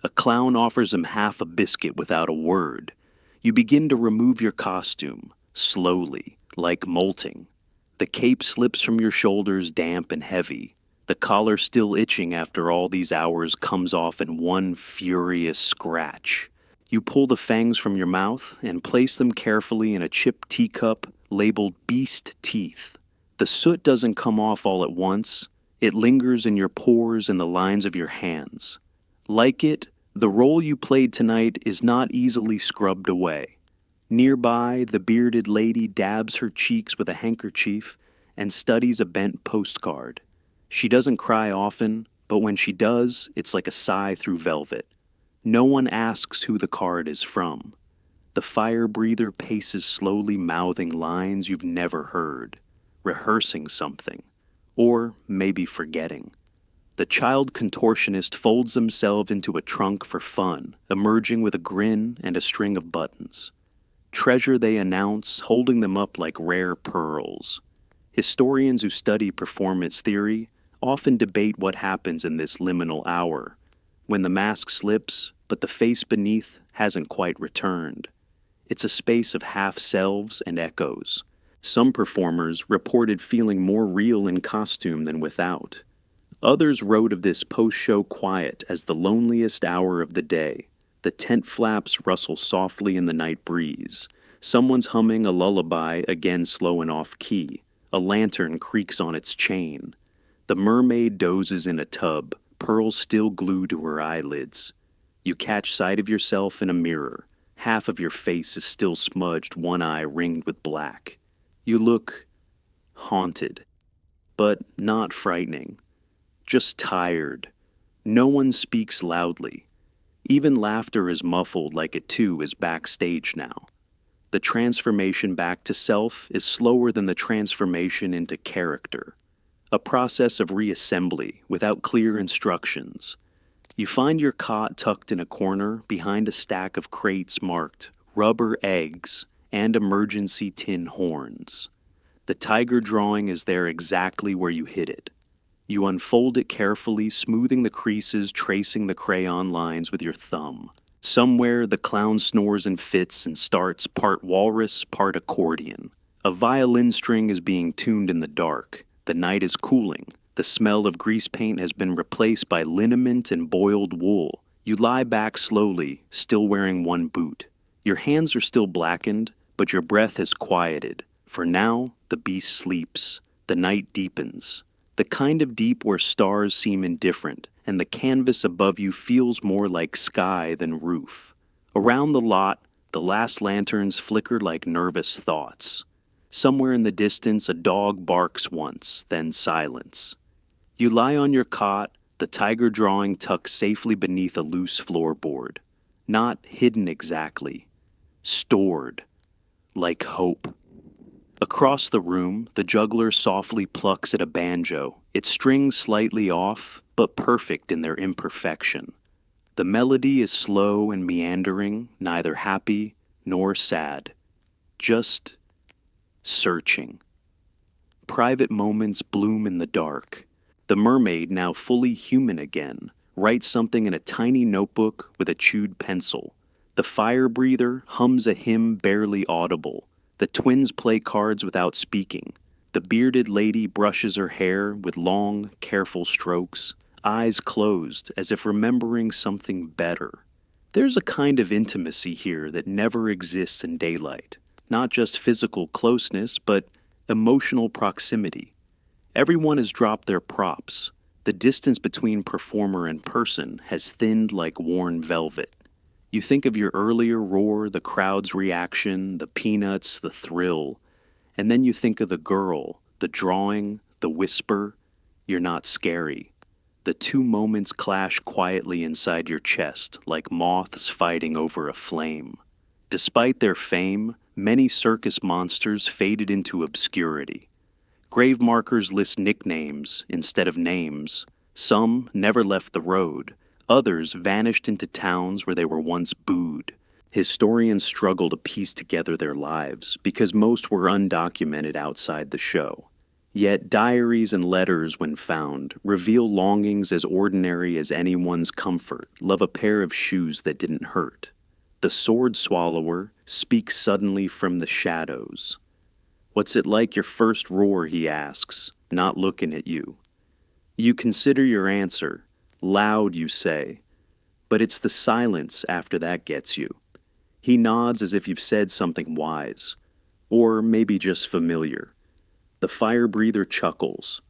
Speaker 1: A clown offers him half a biscuit without a word. You begin to remove your costume, slowly, like molting. The cape slips from your shoulders, damp and heavy. The collar still itching after all these hours comes off in one furious scratch. You pull the fangs from your mouth and place them carefully in a chipped teacup labeled Beast Teeth. The soot doesn't come off all at once. It lingers in your pores and the lines of your hands. Like it, the role you played tonight is not easily scrubbed away. Nearby, the bearded lady dabs her cheeks with a handkerchief and studies a bent postcard. She doesn't cry often, but when she does, it's like a sigh through velvet. No one asks who the card is from. The fire breather paces slowly, mouthing lines you've never heard, rehearsing something, or maybe forgetting. The child contortionist folds themselves into a trunk for fun, emerging with a grin and a string of buttons. Treasure they announce, holding them up like rare pearls. Historians who study performance theory often debate what happens in this liminal hour, when the mask slips, but the face beneath hasn't quite returned. It's a space of half-selves and echoes. Some performers reported feeling more real in costume than without. Others wrote of this post-show quiet as the loneliest hour of the day. The tent flaps rustle softly in the night breeze. Someone's humming a lullaby, again slow and off-key. A lantern creaks on its chain. The mermaid dozes in a tub, pearls still glued to her eyelids. You catch sight of yourself in a mirror. Half of your face is still smudged, one eye ringed with black. You look haunted, but not frightening. Just tired. No one speaks loudly. Even laughter is muffled, like it too is backstage now. The transformation back to self is slower than the transformation into character. A process of reassembly without clear instructions. You find your cot tucked in a corner behind a stack of crates marked rubber eggs and emergency tin horns. The tiger drawing is there exactly where you hid it. You unfold it carefully, smoothing the creases, tracing the crayon lines with your thumb. Somewhere the clown snores and fits and starts, part walrus, part accordion. A violin string is being tuned in the dark. The night is cooling. The smell of grease paint has been replaced by liniment and boiled wool. You lie back slowly, still wearing one boot. Your hands are still blackened, but your breath has quieted. For now, the beast sleeps. The night deepens. The kind of deep where stars seem indifferent, and the canvas above you feels more like sky than roof. Around the lot, the last lanterns flicker like nervous thoughts. Somewhere in the distance, a dog barks once, then silence. You lie on your cot, the tiger drawing tucked safely beneath a loose floorboard. Not hidden exactly. Stored. Like hope. Across the room, the juggler softly plucks at a banjo, its strings slightly off, but perfect in their imperfection. The melody is slow and meandering, neither happy nor sad. Just searching. Private moments bloom in the dark. The mermaid, now fully human again, writes something in a tiny notebook with a chewed pencil. The fire breather hums a hymn barely audible. The twins play cards without speaking. The bearded lady brushes her hair with long, careful strokes, eyes closed as if remembering something better. There's a kind of intimacy here that never exists in daylight. Not just physical closeness, but emotional proximity. Everyone has dropped their props. The distance between performer and person has thinned like worn velvet. You think of your earlier roar, the crowd's reaction, the peanuts, the thrill, and then you think of the girl, the drawing, the whisper. You're not scary. The two moments clash quietly inside your chest, like moths fighting over a flame. Despite their fame, many circus monsters faded into obscurity. Grave markers list nicknames instead of names. Some never left the road. Others vanished into towns where they were once booed. Historians struggle to piece together their lives because most were undocumented outside the show. Yet diaries and letters, when found, reveal longings as ordinary as anyone's comfort, love a pair of shoes that didn't hurt. The sword swallower speaks suddenly from the shadows. What's it like your first roar, he asks, not looking at you. You consider your answer. Loud, you say. But it's the silence after that gets you. He nods as if you've said something wise. Or maybe just familiar. The fire breather chuckles.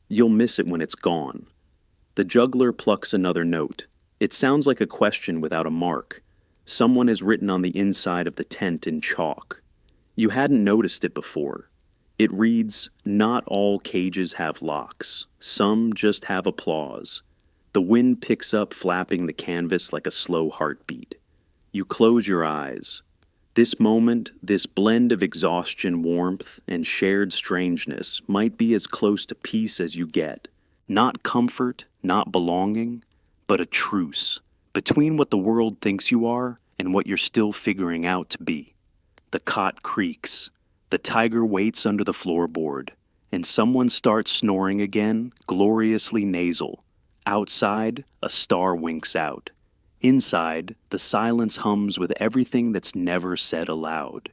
Speaker 1: You'll miss it when it's gone. The juggler plucks another note. It sounds like a question without a mark. Someone has written on the inside of the tent in chalk. You hadn't noticed it before. It reads, "Not all cages have locks. Some just have applause." The wind picks up, flapping the canvas like a slow heartbeat. You close your eyes. This moment, this blend of exhaustion, warmth, and shared strangeness might be as close to peace as you get. Not comfort, not belonging, but a truce between what the world thinks you are and what you're still figuring out to be. The cot creaks. The tiger waits under the floorboard, and someone starts snoring again, gloriously nasal. Outside, a star winks out. Inside, the silence hums with everything that's never said aloud.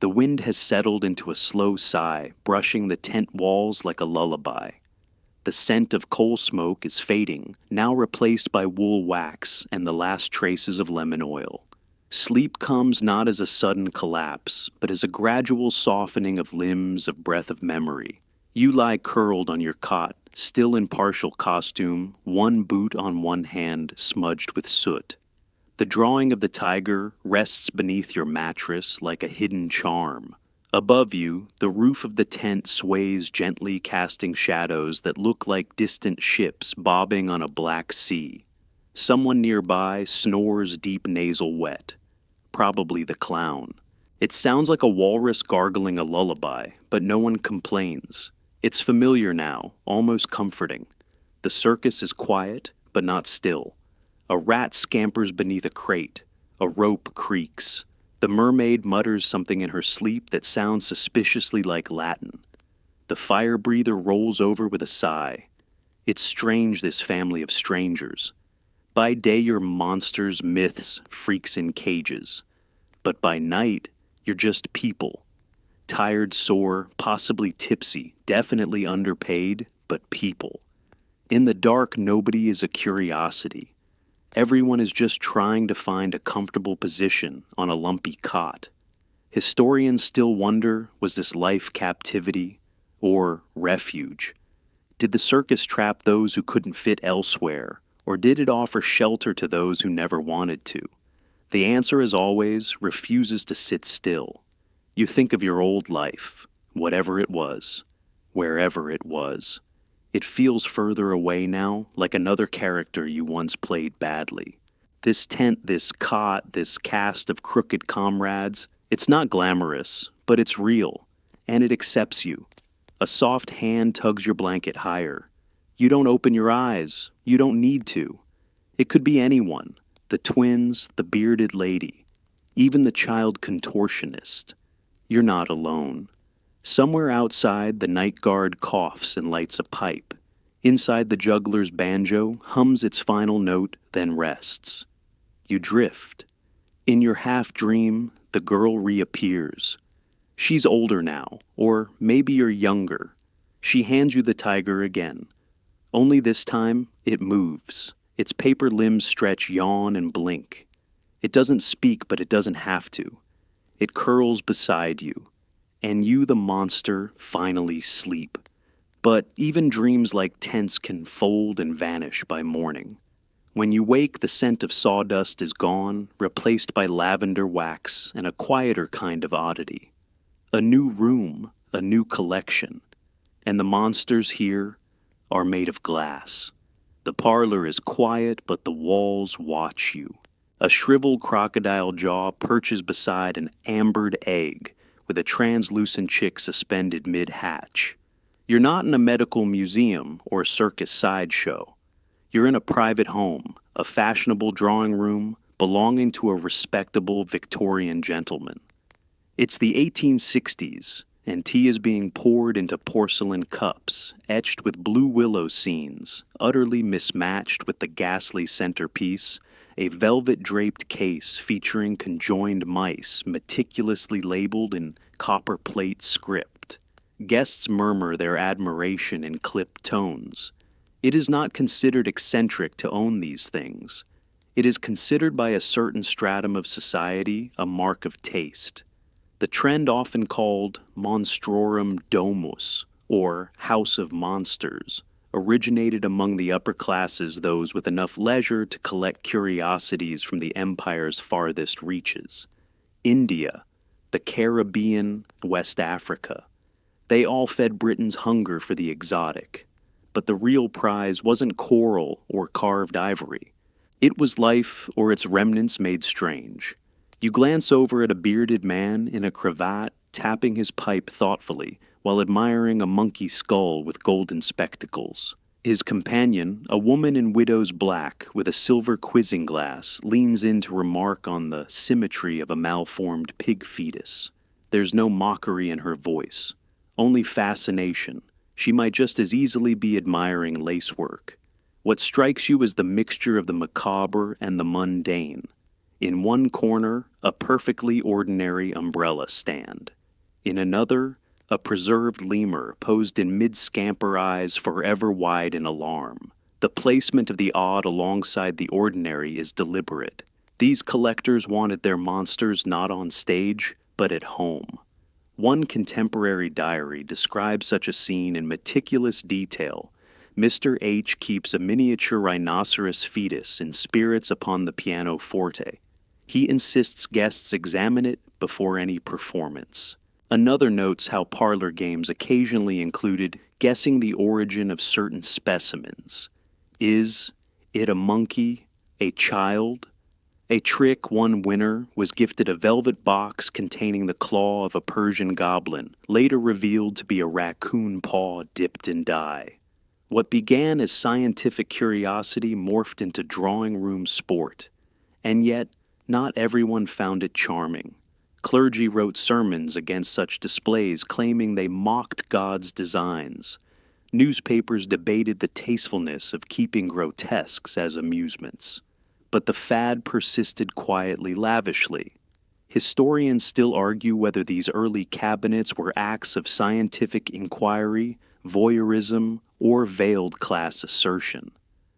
Speaker 1: The wind has settled into a slow sigh, brushing the tent walls like a lullaby. The scent of coal smoke is fading, now replaced by wool wax and the last traces of lemon oil. Sleep comes not as a sudden collapse, but as a gradual softening of limbs, of breath of memory. You lie curled on your cot, still in partial costume, one boot on one hand smudged with soot. The drawing of the tiger rests beneath your mattress like a hidden charm. Above you, the roof of the tent sways gently, casting shadows that look like distant ships bobbing on a black sea. Someone nearby snores deep nasal wet. Probably the clown. It sounds like a walrus gargling a lullaby, but no one complains. It's familiar now, almost comforting. The circus is quiet, but not still. A rat scampers beneath a crate. A rope creaks. The mermaid mutters something in her sleep that sounds suspiciously like Latin. The fire breather rolls over with a sigh. It's strange, this family of strangers. By day you're monsters, myths, freaks in cages. But by night, you're just people. Tired, sore, possibly tipsy, definitely underpaid, but people. In the dark, nobody is a curiosity. Everyone is just trying to find a comfortable position on a lumpy cot. Historians still wonder, was this life captivity or refuge? Did the circus trap those who couldn't fit elsewhere, or did it offer shelter to those who never wanted to? The answer, as always, refuses to sit still. You think of your old life, whatever it was, wherever it was. It feels further away now, like another character you once played badly. This tent, this cot, this cast of crooked comrades, it's not glamorous, but it's real, and it accepts you. A soft hand tugs your blanket higher. You don't open your eyes. You don't need to. It could be anyone. The twins, the bearded lady, even the child contortionist. You're not alone. Somewhere outside, the night guard coughs and lights a pipe. Inside, the juggler's banjo hums its final note, then rests. You drift. In your half-dream, the girl reappears. She's older now, or maybe you're younger. She hands you the tiger again. Only this time, it moves. Its paper limbs stretch, yawn, and blink. It doesn't speak, but it doesn't have to. It curls beside you. And you, the monster, finally sleep. But even dreams like tents can fold and vanish by morning. When you wake, the scent of sawdust is gone, replaced by lavender wax and a quieter kind of oddity. A new room, a new collection. And the monsters here are made of glass. The parlor is quiet, but the walls watch you. A shriveled crocodile jaw perches beside an ambered egg, with a translucent chick suspended mid-hatch. You're not in a medical museum or a circus sideshow. You're in a private home, a fashionable drawing room belonging to a respectable Victorian gentleman. It's the 1860s, and tea is being poured into porcelain cups, etched with blue willow scenes, utterly mismatched with the ghastly centerpiece, a velvet-draped case featuring conjoined mice meticulously labeled in copper plate script. Guests murmur their admiration in clipped tones. It is not considered eccentric to own these things. It is considered by a certain stratum of society a mark of taste. The trend often called monstrorum domus, or house of monsters, originated among the upper classes, those with enough leisure to collect curiosities from the empire's farthest reaches. India, the Caribbean, West Africa. They all fed Britain's hunger for the exotic. But the real prize wasn't coral or carved ivory. It was life or its remnants made strange. You glance over at a bearded man in a cravat tapping his pipe thoughtfully while admiring a monkey skull with golden spectacles. His companion, a woman in widow's black with a silver quizzing glass, leans in to remark on the symmetry of a malformed pig fetus. There's no mockery in her voice, only fascination. She might just as easily be admiring lacework. What strikes you is the mixture of the macabre and the mundane. In one corner, a perfectly ordinary umbrella stand. In another, a preserved lemur posed in mid-scamper eyes forever wide in alarm. The placement of the odd alongside the ordinary is deliberate. These collectors wanted their monsters not on stage, but at home. One contemporary diary describes such a scene in meticulous detail. Mr. H keeps a miniature rhinoceros fetus in spirits upon the pianoforte. He insists guests examine it before any performance. Another notes how parlor games occasionally included guessing the origin of certain specimens. Is it a monkey? A child? A trick one winner was gifted a velvet box containing the claw of a Persian goblin, later revealed to be a raccoon paw dipped in dye. What began as scientific curiosity morphed into drawing room sport. And yet, not everyone found it charming. Clergy wrote sermons against such displays, claiming they mocked God's designs. Newspapers debated the tastefulness of keeping grotesques as amusements. But the fad persisted quietly, lavishly. Historians still argue whether these early cabinets were acts of scientific inquiry, voyeurism, or veiled class assertion.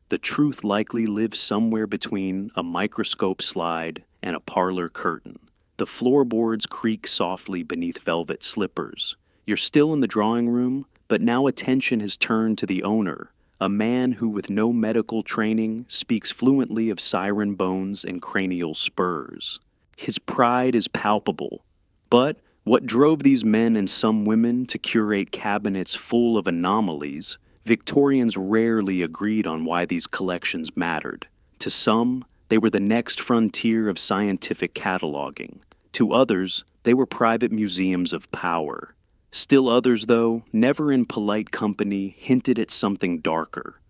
Speaker 1: The truth likely lives somewhere between a microscope slide and a parlor curtain. The floorboards creak softly beneath velvet slippers. You're still in the drawing room, but now attention has turned to the owner, a man who, with no medical training, speaks fluently of siren bones and cranial spurs. His pride is palpable. But what drove these men and some women to curate cabinets full of anomalies, Victorians rarely agreed on why these collections mattered. To some, they were the next frontier of scientific cataloging. To others, they were private museums of power. Still others, though, never in polite company, hinted at something darker.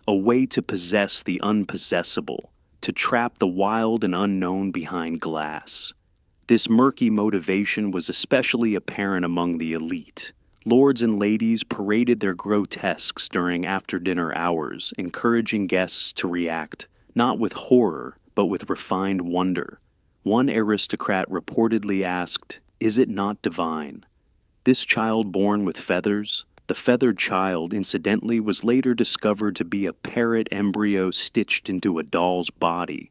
Speaker 1: A way to possess the unpossessable, to trap the wild and unknown behind glass. This murky motivation was especially apparent among the elite. Lords and ladies paraded their grotesques during after-dinner hours, encouraging guests to react, not with horror, but with refined wonder. One aristocrat reportedly asked, "Is it not divine?" This child born with feathers, the feathered child, incidentally, was later discovered to be a parrot embryo stitched into a doll's body.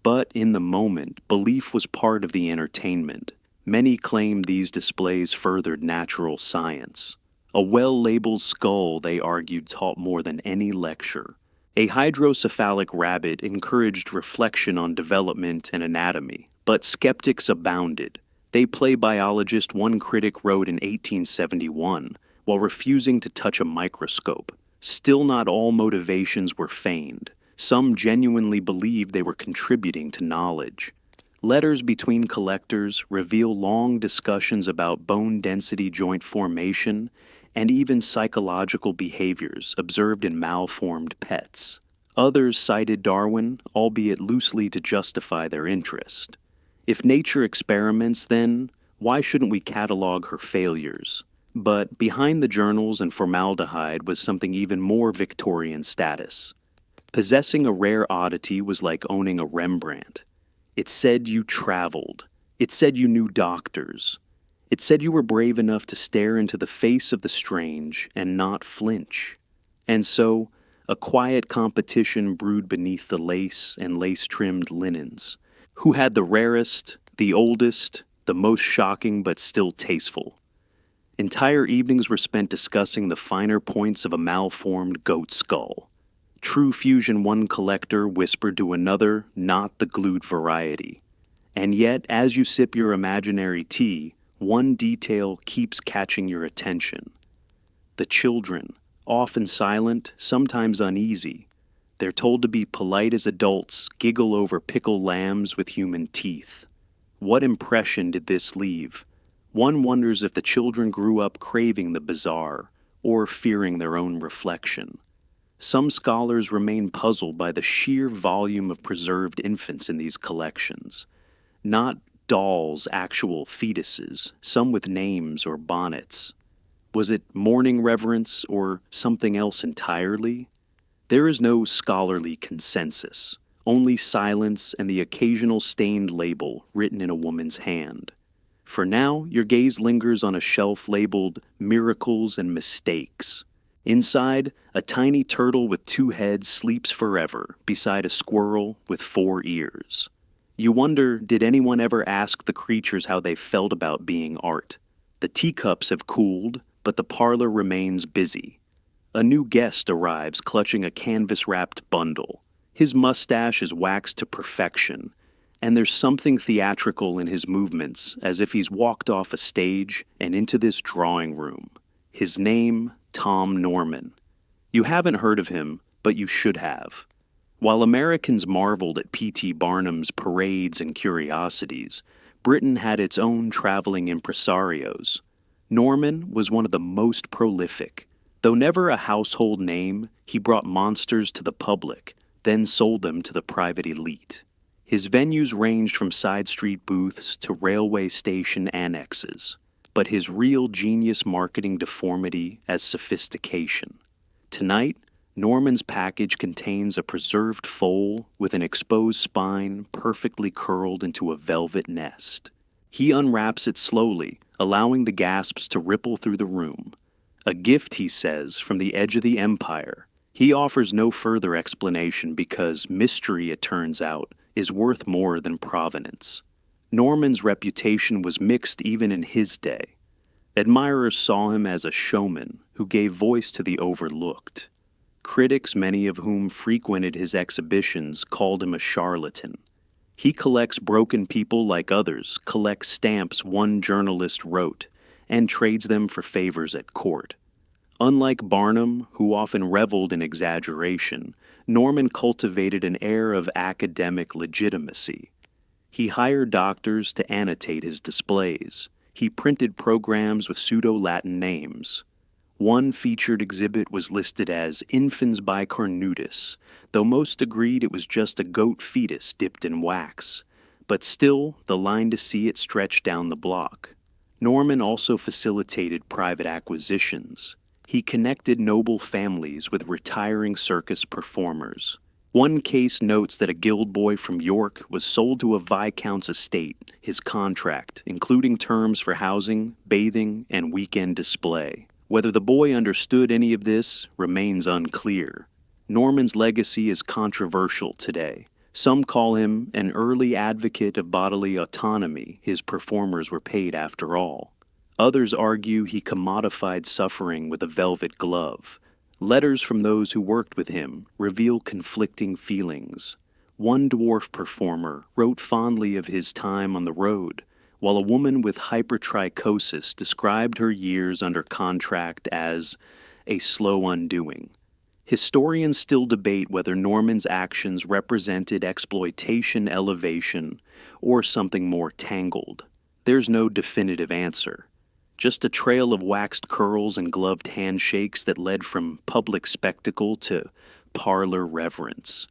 Speaker 1: But in the moment, belief was part of the entertainment. Many claimed these displays furthered natural science. A well-labeled skull, they argued, taught more than any lecture. A hydrocephalic rabbit encouraged reflection on development and anatomy, but skeptics abounded. They play biologist, one critic wrote in 1871, while refusing to touch a microscope. Still not all motivations were feigned. Some genuinely believed they were contributing to knowledge. Letters between collectors reveal long discussions about bone density, joint formation, and even psychological behaviors observed in malformed pets. Others cited Darwin, albeit loosely, to justify their interest. If nature experiments, then why shouldn't we catalog her failures? But behind the journals and formaldehyde was something even more Victorian status. Possessing a rare oddity was like owning a Rembrandt. It said you traveled. It said you knew doctors. It said you were brave enough to stare into the face of the strange and not flinch. And so, A quiet competition brewed beneath the lace and lace-trimmed linens. Who had the rarest, the oldest, the most shocking but still tasteful? Entire evenings were spent discussing the finer points of a malformed goat skull. True Fusion one collector whispered to another, not the glued variety. And yet, as you sip your imaginary tea, one detail keeps catching your attention. The children, often silent, sometimes uneasy. They're told to be polite as adults, giggle over pickled lambs with human teeth. What impression did this leave? One wonders if the children grew up craving the bizarre, or fearing their own reflection. Some scholars remain puzzled by the sheer volume of preserved infants in these collections. Not dolls, actual fetuses, some with names or bonnets. Was it mourning reverence or something else entirely? There is no scholarly consensus, only silence and the occasional stained label written in a woman's hand. For now, your gaze lingers on a shelf labeled Miracles and Mistakes. Inside, a tiny turtle with 2 heads sleeps forever beside a squirrel with 4 ears. You wonder, did anyone ever ask the creatures how they felt about being art? The teacups have cooled, but the parlor remains busy. A new guest arrives clutching a canvas-wrapped bundle. His mustache is waxed to perfection, and there's something theatrical in his movements, as if he's walked off a stage and into this drawing room. His name, Tom Norman. You haven't heard of him, but you should have. While Americans marveled at P.T. Barnum's parades and curiosities, Britain had its own traveling impresarios. Norman was one of the most prolific. Though never a household name, he brought monsters to the public, then sold them to the private elite. His venues ranged from side street booths to railway station annexes, but his real genius marketing deformity as sophistication. Tonight, Norman's package contains a preserved foal with an exposed spine perfectly curled into a velvet nest. He unwraps it slowly, allowing the gasps to ripple through the room. A gift, he says, from the edge of the empire. He offers no further explanation because mystery, it turns out, is worth more than provenance. Norman's reputation was mixed even in his day. Admirers saw him as a showman who gave voice to the overlooked. Critics, many of whom frequented his exhibitions, called him a charlatan. He collects broken people like others collect stamps one journalist wrote, and trades them for favors at court. Unlike Barnum, who often reveled in exaggeration, Norman cultivated an air of academic legitimacy. He hired doctors to annotate his displays. He printed programs with pseudo-Latin names. One featured exhibit was listed as Infans Bicornutus, though most agreed it was just a goat fetus dipped in wax. But still, the line to see it stretched down the block. Norman also facilitated private acquisitions. He connected noble families with retiring circus performers. One case notes that a guild boy from York was sold to a viscount's estate, his contract, including terms for housing, bathing, and weekend display. Whether the boy understood any of this remains unclear. Norman's legacy is controversial today. Some call him an early advocate of bodily autonomy. His performers were paid after all. Others argue he commodified suffering with a velvet glove. Letters from those who worked with him reveal conflicting feelings. One dwarf performer wrote fondly of his time on the road, while a woman with hypertrichosis described her years under contract as a slow undoing. Historians still debate whether Norman's actions represented exploitation elevation or something more tangled. There's no definitive answer. Just a trail of waxed curls and gloved handshakes that led from public spectacle to parlor reverence.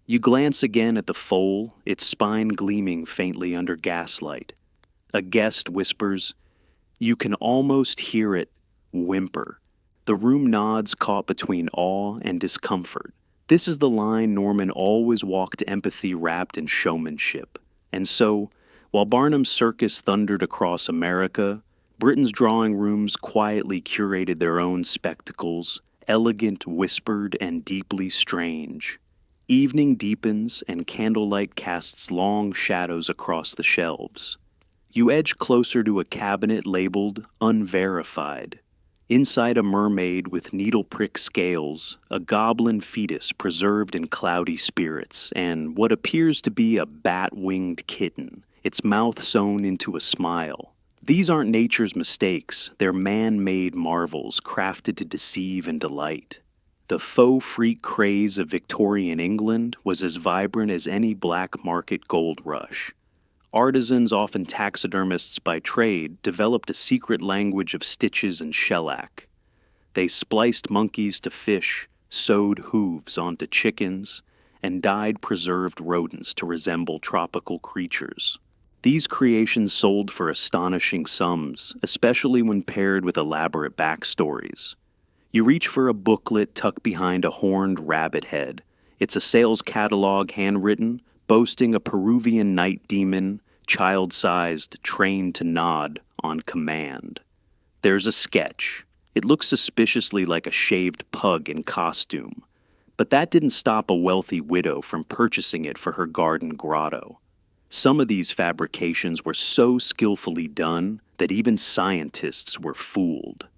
Speaker 1: You glance again at the foal, its spine gleaming faintly under gaslight. A guest whispers, "You can almost hear it whimper." The room nods, caught between awe and discomfort. This is the line Norman always walked empathy wrapped in showmanship. And so, while Barnum's circus thundered across America, Britain's drawing rooms quietly curated their own spectacles, elegant, whispered, and deeply strange. Evening deepens, and candlelight casts long shadows across the shelves. You edge closer to a cabinet labeled Unverified. Inside a mermaid with needle-prick scales, a goblin fetus preserved in cloudy spirits, and what appears to be a bat-winged kitten, its mouth sewn into a smile. These aren't nature's mistakes, they're man-made marvels crafted to deceive and delight. The faux freak craze of Victorian England was as vibrant as any black market gold rush. Artisans, often taxidermists by trade, developed a secret language of stitches and shellac. They spliced monkeys to fish, sewed hooves onto chickens, and dyed preserved rodents to resemble tropical creatures. These creations sold for astonishing sums, especially when paired with elaborate backstories. You reach for a booklet tucked behind a horned rabbit head. It's a sales catalog handwritten, boasting a Peruvian night demon, child-sized, trained to nod on command. There's a sketch. It looks suspiciously like a shaved pug in costume, but that didn't stop a wealthy widow from purchasing it for her garden grotto. Some of these fabrications were so skillfully done that even scientists were fooled.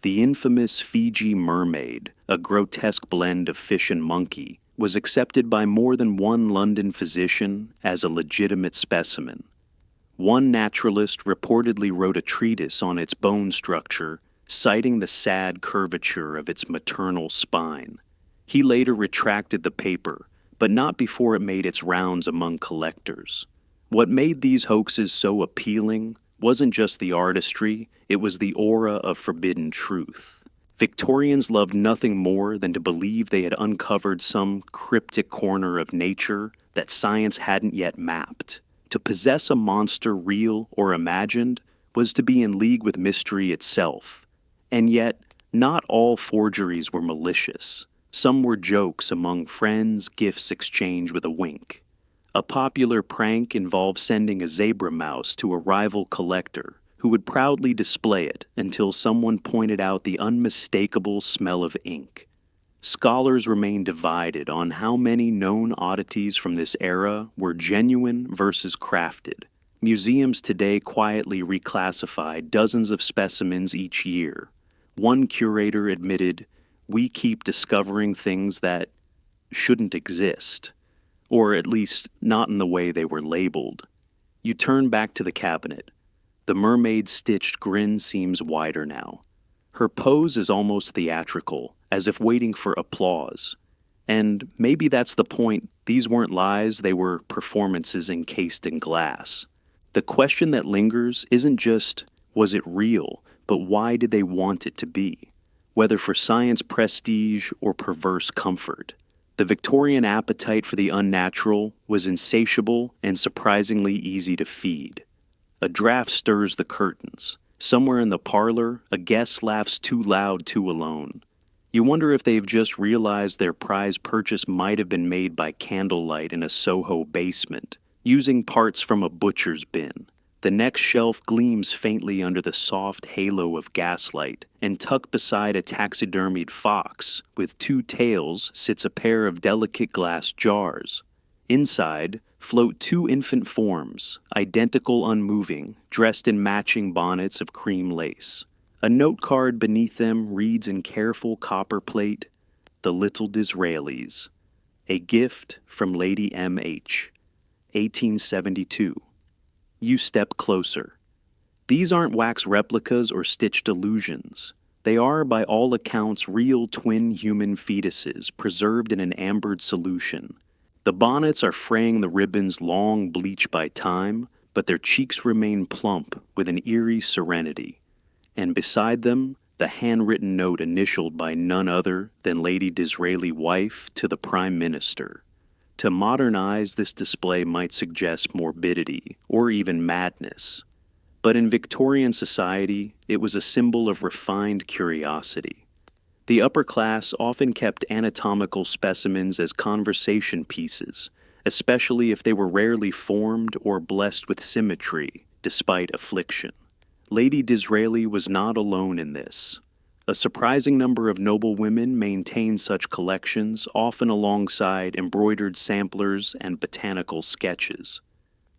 Speaker 1: The infamous Fiji mermaid, a grotesque blend of fish and monkey, was accepted by more than one London physician as a legitimate specimen. One naturalist reportedly wrote a treatise on its bone structure, citing the sad curvature of its maternal spine. He later retracted the paper, but not before it made its rounds among collectors. What made these hoaxes so appealing wasn't just the artistry, it was the aura of forbidden truth. Victorians loved nothing more than to believe they had uncovered some cryptic corner of nature that science hadn't yet mapped. To possess a monster, real or imagined, was to be in league with mystery itself. And yet, not all forgeries were malicious. Some were jokes among friends, gifts exchanged with a wink. A popular prank involved sending a zebra mouse to a rival collector, who would proudly display it until someone pointed out the unmistakable smell of ink. Scholars remain divided on how many known oddities from this era were genuine versus crafted. Museums today quietly reclassify dozens of specimens each year. One curator admitted, "We keep discovering things that shouldn't exist, or at least not in the way they were labeled." You turn back to the cabinet. The mermaid's stitched grin seems wider now. Her pose is almost theatrical, as if waiting for applause. And maybe that's the point. These weren't lies, they were performances encased in glass. The question that lingers isn't just, was it real, but why did they want it to be? Whether for science prestige or perverse comfort. The Victorian appetite for the unnatural was insatiable and surprisingly easy to feed. A draft stirs the curtains. Somewhere in the parlor, a guest laughs too loud, too alone. You wonder if they've just realized their prize purchase might have been made by candlelight in a Soho basement, using parts from a butcher's bin. The next shelf gleams faintly under the soft halo of gaslight, and tucked beside a taxidermied fox with two tails sits a pair of delicate glass jars. Inside float two infant forms, identical unmoving, dressed in matching bonnets of cream lace. A note card beneath them reads in careful copper plate, "The Little Disraelis. A gift from Lady M.H. 1872. You step closer. These aren't wax replicas or stitched illusions. They are, by all accounts, real twin human fetuses preserved in an ambered solution. The bonnets are fraying the ribbons long bleached by time, but their cheeks remain plump with an eerie serenity. And beside them, the handwritten note initialed by none other than Lady Disraeli wife to the Prime Minister. To modernize this display might suggest morbidity or even madness. But in Victorian society, it was a symbol of refined curiosity. The upper class often kept anatomical specimens as conversation pieces, especially if they were rarely formed or blessed with symmetry, despite affliction. Lady Disraeli was not alone in this. A surprising number of noble women maintained such collections, often alongside embroidered samplers and botanical sketches.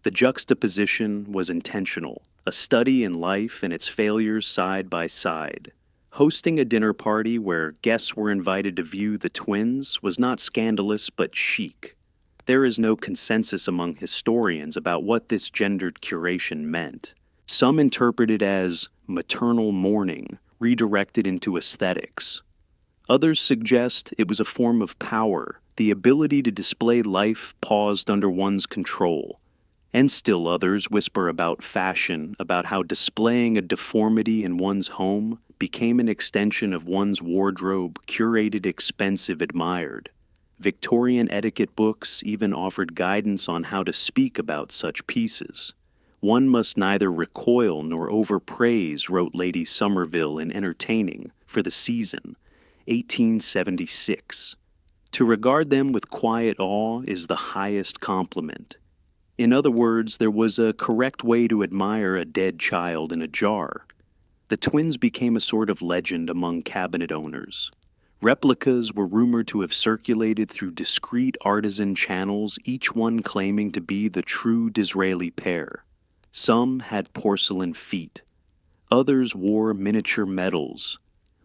Speaker 1: The juxtaposition was intentional, a study in life and its failures side by side. Hosting a dinner party where guests were invited to view the twins was not scandalous but chic. There is no consensus among historians about what this gendered curation meant. Some interpret it as maternal mourning, redirected into aesthetics. Others suggest it was a form of power, the ability to display life paused under one's control. And still others whisper about fashion, about how displaying a deformity in one's home became an extension of one's wardrobe, curated, expensive, admired. Victorian etiquette books even offered guidance on how to speak about such pieces. One must neither recoil nor overpraise, wrote Lady Somerville in Entertaining for the Season, 1876. To regard them with quiet awe is the highest compliment. In other words, there was a correct way to admire a dead child in a jar. The twins became a sort of legend among cabinet owners. Replicas were rumored to have circulated through discreet artisan channels, each one claiming to be the true Disraeli pair. Some had porcelain feet. Others wore miniature medals.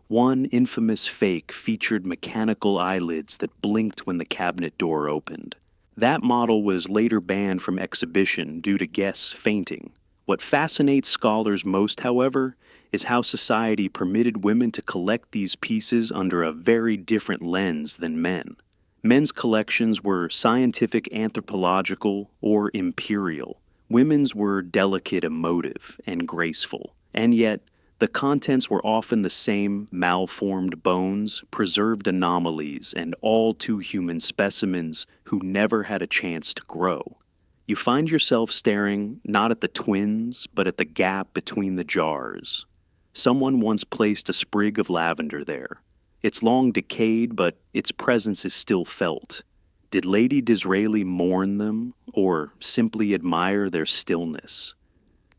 Speaker 1: One infamous fake featured mechanical eyelids that blinked when the cabinet door opened. That model was later banned from exhibition due to guests fainting. What fascinates scholars most, however, is how society permitted women to collect these pieces under a very different lens than men. Men's collections were scientific, anthropological, or imperial. Women's were delicate, emotive, and graceful. And yet, the contents were often the same malformed bones, preserved anomalies, and all too human specimens who never had a chance to grow. You find yourself staring not at the twins, but at the gap between the jars. Someone once placed a sprig of lavender there. It's long decayed, but its presence is still felt. Did Lady Disraeli mourn them, or simply admire their stillness?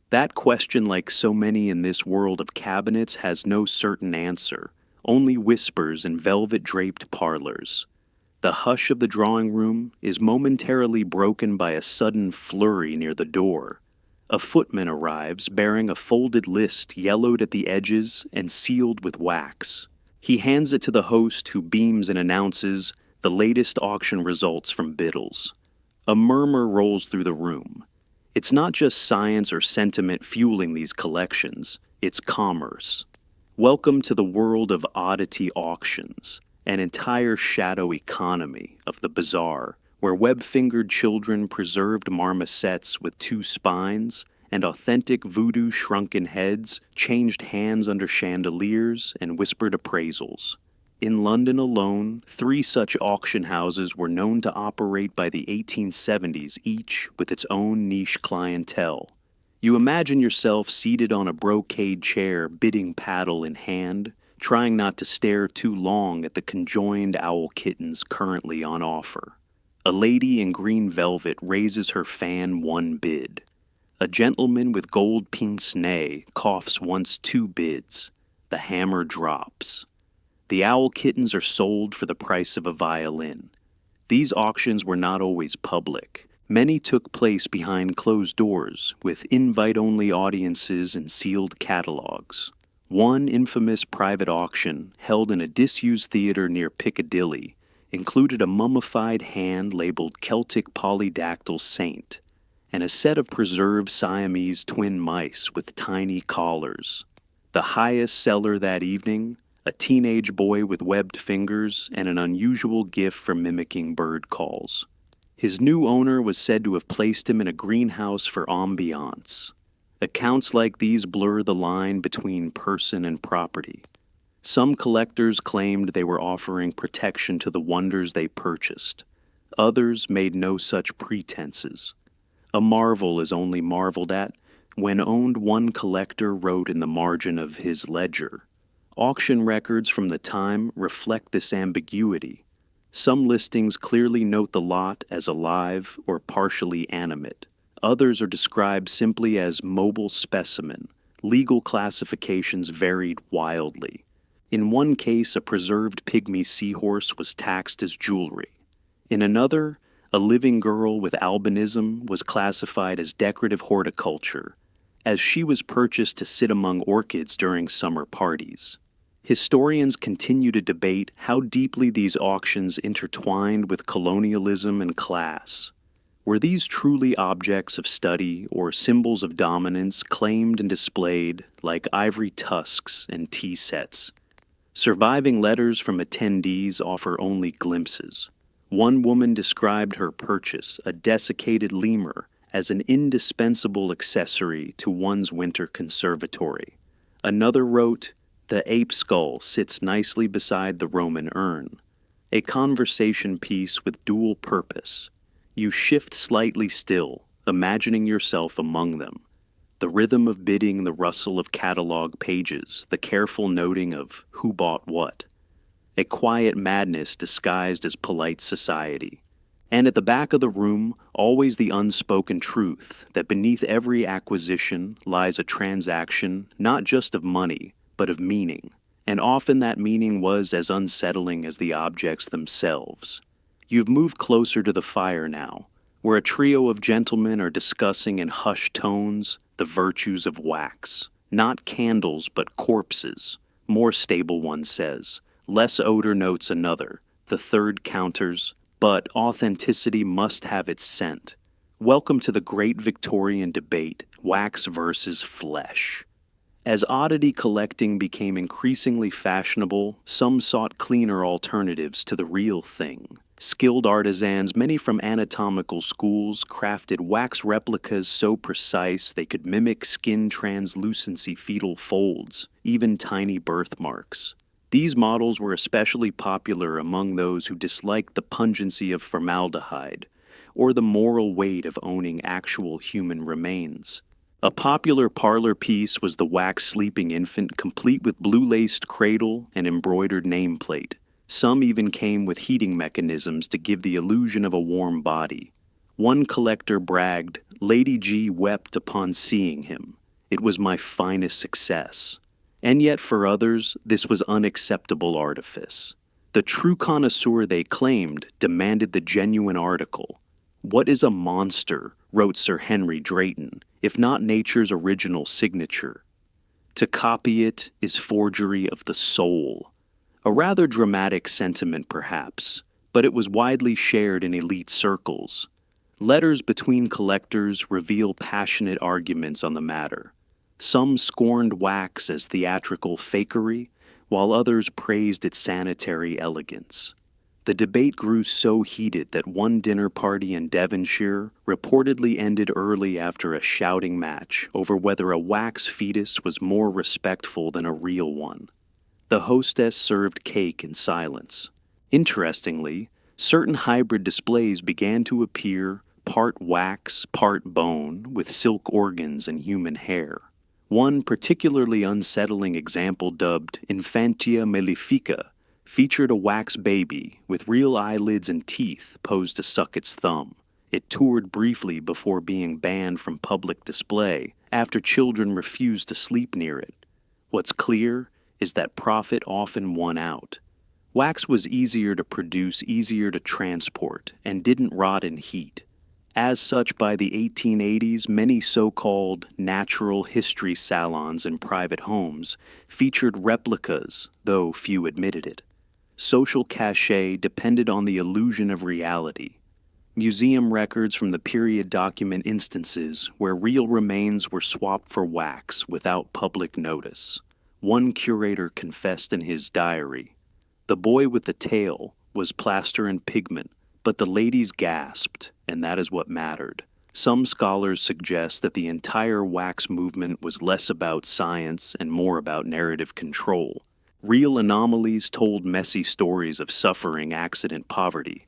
Speaker 1: That question, like so many in this world of cabinets, has no certain answer, only whispers in velvet-draped parlors. The hush of the drawing room is momentarily broken by a sudden flurry near the door. A footman arrives bearing a folded list yellowed at the edges and sealed with wax. He hands it to the host, who beams and announces the latest auction results from Biddle's. A murmur rolls through the room. It's not just science or sentiment fueling these collections, it's commerce. Welcome to the world of oddity auctions, an entire shadow economy of the bizarre, where web-fingered children preserved marmosets with two spines and authentic voodoo shrunken heads changed hands under chandeliers and whispered appraisals. In London alone, 3 such auction houses were known to operate by the 1870s, each with its own niche clientele. You imagine yourself seated on a brocade chair, bidding paddle in hand, trying not to stare too long at the conjoined owl kittens currently on offer. A lady in green velvet raises her fan 1 bid. A gentleman with gold pince-nez coughs once 2 bids. The hammer drops. The owl kittens are sold for the price of a violin. These auctions were not always public. Many took place behind closed doors, with invite-only audiences and sealed catalogs. One infamous private auction, held in a disused theater near Piccadilly, included a mummified hand labeled Celtic Polydactyl Saint, and a set of preserved Siamese twin mice with tiny collars. The highest seller that evening, a teenage boy with webbed fingers and an unusual gift for mimicking bird calls. His new owner was said to have placed him in a greenhouse for ambiance. Accounts like these blur the line between person and property. Some collectors claimed they were offering protection to the wonders they purchased. Others made no such pretenses. A marvel is only marveled at when owned, one collector wrote in the margin of his ledger. Auction records from the time reflect this ambiguity. Some listings clearly note the lot as alive or partially animate. Others are described simply as mobile specimen. Legal classifications varied wildly. In one case, a preserved pygmy seahorse was taxed as jewelry. In another, a living girl with albinism was classified as decorative horticulture, as she was purchased to sit among orchids during summer parties. Historians continue to debate how deeply these auctions intertwined with colonialism and class. Were these truly objects of study or symbols of dominance claimed and displayed like ivory tusks and tea sets? Surviving letters from attendees offer only glimpses. One woman described her purchase, a desiccated lemur, as an indispensable accessory to one's winter conservatory. Another wrote, "The ape skull sits nicely beside the Roman urn." A conversation piece with dual purpose. You shift slightly still, imagining yourself among them. The rhythm of bidding, the rustle of catalog pages, the careful noting of who bought what. A quiet madness disguised as polite society. And at the back of the room, always the unspoken truth that beneath every acquisition lies a transaction not just of money, but of meaning. And often that meaning was as unsettling as the objects themselves. You've moved closer to the fire now, where a trio of gentlemen are discussing in hushed tones the virtues of wax. Not candles, but corpses. More stable, one says. Less odor notes another. The third counters, but authenticity must have its scent. Welcome to the great Victorian debate, wax versus flesh. As oddity collecting became increasingly fashionable, some sought cleaner alternatives to the real thing. Skilled artisans, many from anatomical schools, crafted wax replicas so precise they could mimic skin translucency fetal folds, even tiny birthmarks. These models were especially popular among those who disliked the pungency of formaldehyde, or the moral weight of owning actual human remains. A popular parlor piece was the wax sleeping infant, complete with blue-laced cradle and embroidered nameplate. Some even came with heating mechanisms to give the illusion of a warm body. One collector bragged, "Lady G wept upon seeing him. It was my finest success." And yet for others, this was unacceptable artifice. The true connoisseur, they claimed, demanded the genuine article. "What is a monster?" wrote Sir Henry Drayton, "if not nature's original signature? To copy it is forgery of the soul." A rather dramatic sentiment, perhaps, but it was widely shared in elite circles. Letters between collectors reveal passionate arguments on the matter. Some scorned wax as theatrical fakery, while others praised its sanitary elegance. The debate grew so heated that one dinner party in Devonshire reportedly ended early after a shouting match over whether a wax fetus was more respectful than a real one. The hostess served cake in silence. Interestingly, certain hybrid displays began to appear, part wax, part bone, with silk organs and human hair. One particularly unsettling example, dubbed Infantia Mellifica, featured a wax baby with real eyelids and teeth posed to suck its thumb. It toured briefly before being banned from public display after children refused to sleep near it. What's clear is that profit often won out. Wax was easier to produce, easier to transport, and didn't rot in heat. As such, by the 1880s, many so-called natural history salons in private homes featured replicas, though few admitted it. Social cachet depended on the illusion of reality. Museum records from the period document instances where real remains were swapped for wax without public notice. One curator confessed in his diary, "The boy with the tail was plaster and pigment, but the ladies gasped, and that is what mattered." Some scholars suggest that the entire wax movement was less about science and more about narrative control. Real anomalies told messy stories of suffering, accident, poverty.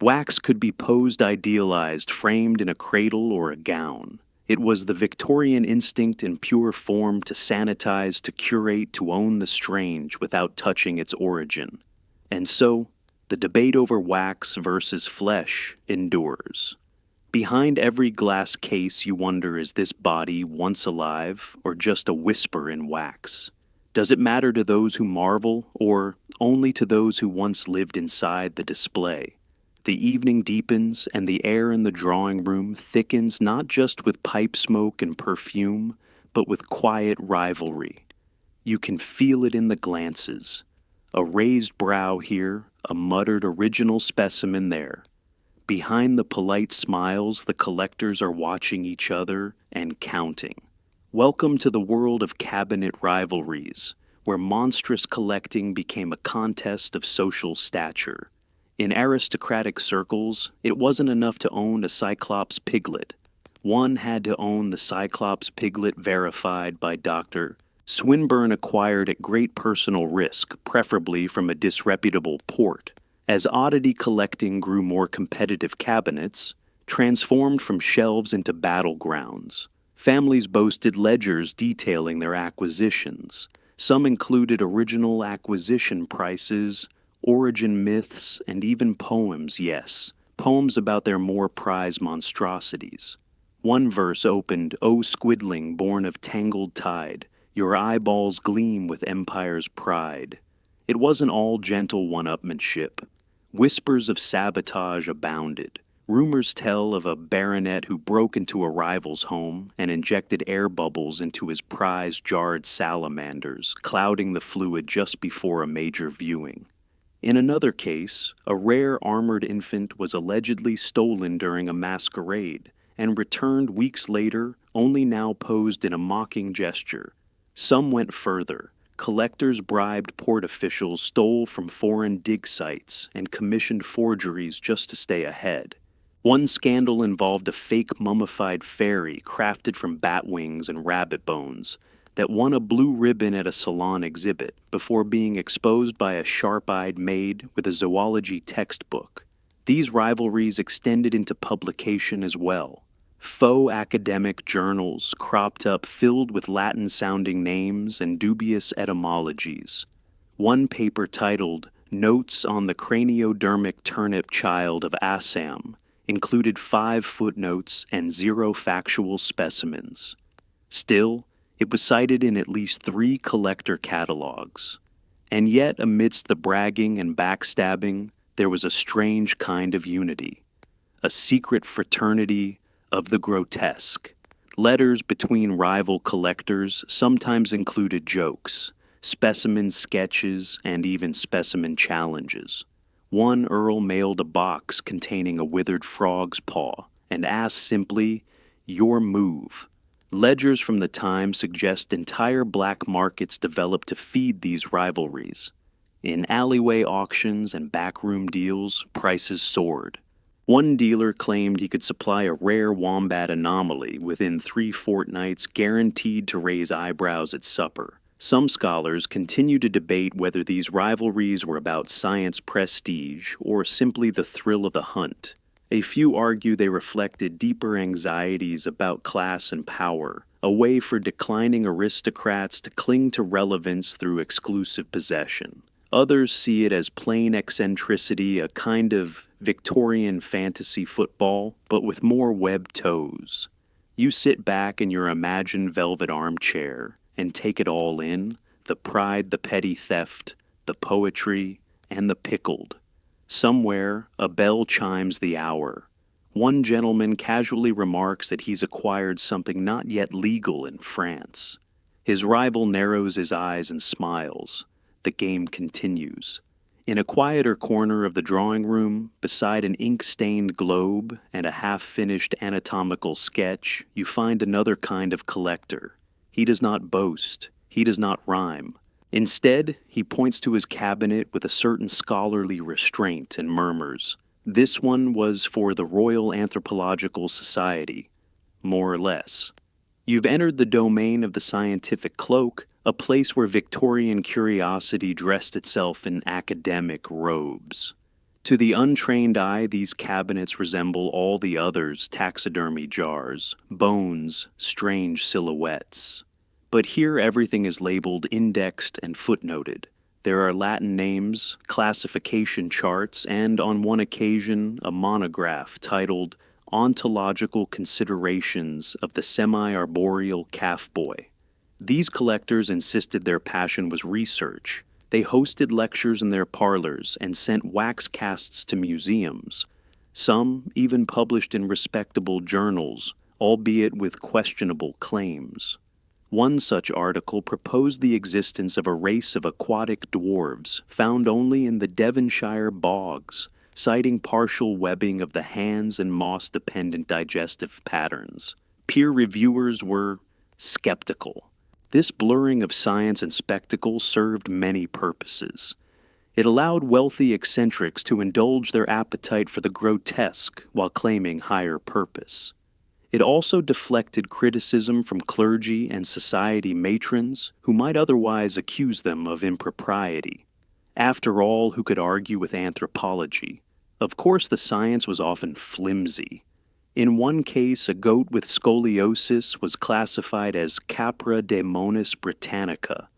Speaker 1: Wax could be posed idealized, framed in a cradle or a gown. It was the Victorian instinct in pure form to sanitize, to curate, to own the strange without touching its origin. And so, the debate over wax versus flesh endures. Behind every glass case, you wonder, is this body once alive or just a whisper in wax? Does it matter to those who marvel, or only to those who once lived inside the display? The evening deepens, and the air in the drawing room thickens not just with pipe smoke and perfume, but with quiet rivalry. You can feel it in the glances. A raised brow here, a muttered original specimen there. Behind the polite smiles, the collectors are watching each other and counting. Welcome to the world of cabinet rivalries, where monstrous collecting became a contest of social stature. In aristocratic circles, it wasn't enough to own a Cyclops piglet. One had to own the Cyclops piglet verified by Dr. Swinburne, acquired at great personal risk, preferably from a disreputable port. As oddity collecting grew more competitive, cabinets transformed from shelves into battlegrounds. Families boasted ledgers detailing their acquisitions. Some included original acquisition prices, origin myths, and even poems, yes, poems about their more prized monstrosities. One verse opened, "O squidling born of tangled tide, your eyeballs gleam with empire's pride." It wasn't all gentle one-upmanship. Whispers of sabotage abounded. Rumors tell of a baronet who broke into a rival's home and injected air bubbles into his prized jarred salamanders, clouding the fluid just before a major viewing. In another case, a rare armored infant was allegedly stolen during a masquerade and returned weeks later, only now posed in a mocking gesture. Some went further. Collectors bribed port officials, stole from foreign dig sites, and commissioned forgeries just to stay ahead. One scandal involved a fake mummified fairy crafted from bat wings and rabbit bones that won a blue ribbon at a salon exhibit before being exposed by a sharp-eyed maid with a zoology textbook. These rivalries extended into publication as well. Faux academic journals cropped up filled with Latin-sounding names and dubious etymologies. One paper titled "Notes on the Craniodermic Turnip Child of Assam" included 5 footnotes and 0 factual specimens. Still, it was cited in at least 3 collector catalogs. And yet, amidst the bragging and backstabbing, there was a strange kind of unity, a secret fraternity of the grotesque. Letters between rival collectors sometimes included jokes, specimen sketches, and even specimen challenges. One earl mailed a box containing a withered frog's paw and asked simply, "Your move." Ledgers from the time suggest entire black markets developed to feed these rivalries. In alleyway auctions and backroom deals, prices soared. One dealer claimed he could supply a rare wombat anomaly within 3 fortnights, guaranteed to raise eyebrows at supper. Some scholars continue to debate whether these rivalries were about science prestige or simply the thrill of the hunt. A few argue they reflected deeper anxieties about class and power, a way for declining aristocrats to cling to relevance through exclusive possession. Others see it as plain eccentricity, a kind of Victorian fantasy football, but with more webbed toes. You sit back in your imagined velvet armchair and take it all in, the pride, the petty theft, the poetry, and the pickled. Somewhere, a bell chimes the hour. One gentleman casually remarks that he's acquired something not yet legal in France. His rival narrows his eyes and smiles. The game continues. In a quieter corner of the drawing room, beside an ink-stained globe and a half-finished anatomical sketch, you find another kind of collector. He does not boast. He does not rhyme. Instead, he points to his cabinet with a certain scholarly restraint and murmurs, "This one was for the Royal Anthropological Society," more or less. You've entered the domain of the scientific cloak, a place where Victorian curiosity dressed itself in academic robes. To the untrained eye, these cabinets resemble all the others: taxidermy jars, bones, strange silhouettes. But here everything is labeled, indexed, and footnoted. There are Latin names, classification charts, and on one occasion, a monograph titled "Ontological Considerations of the Semi-Arboreal Calf Boy." These collectors insisted their passion was research. They hosted lectures in their parlors and sent wax casts to museums. Some even published in respectable journals, albeit with questionable claims. One such article proposed the existence of a race of aquatic dwarves found only in the Devonshire bogs, citing partial webbing of the hands and moss-dependent digestive patterns. Peer reviewers were skeptical. This blurring of science and spectacle served many purposes. It allowed wealthy eccentrics to indulge their appetite for the grotesque while claiming higher purpose. It also deflected criticism from clergy and society matrons who might otherwise accuse them of impropriety. After all, who could argue with anthropology? Of course, the science was often flimsy. In one case, a goat with scoliosis was classified as Capra daemonis britannica,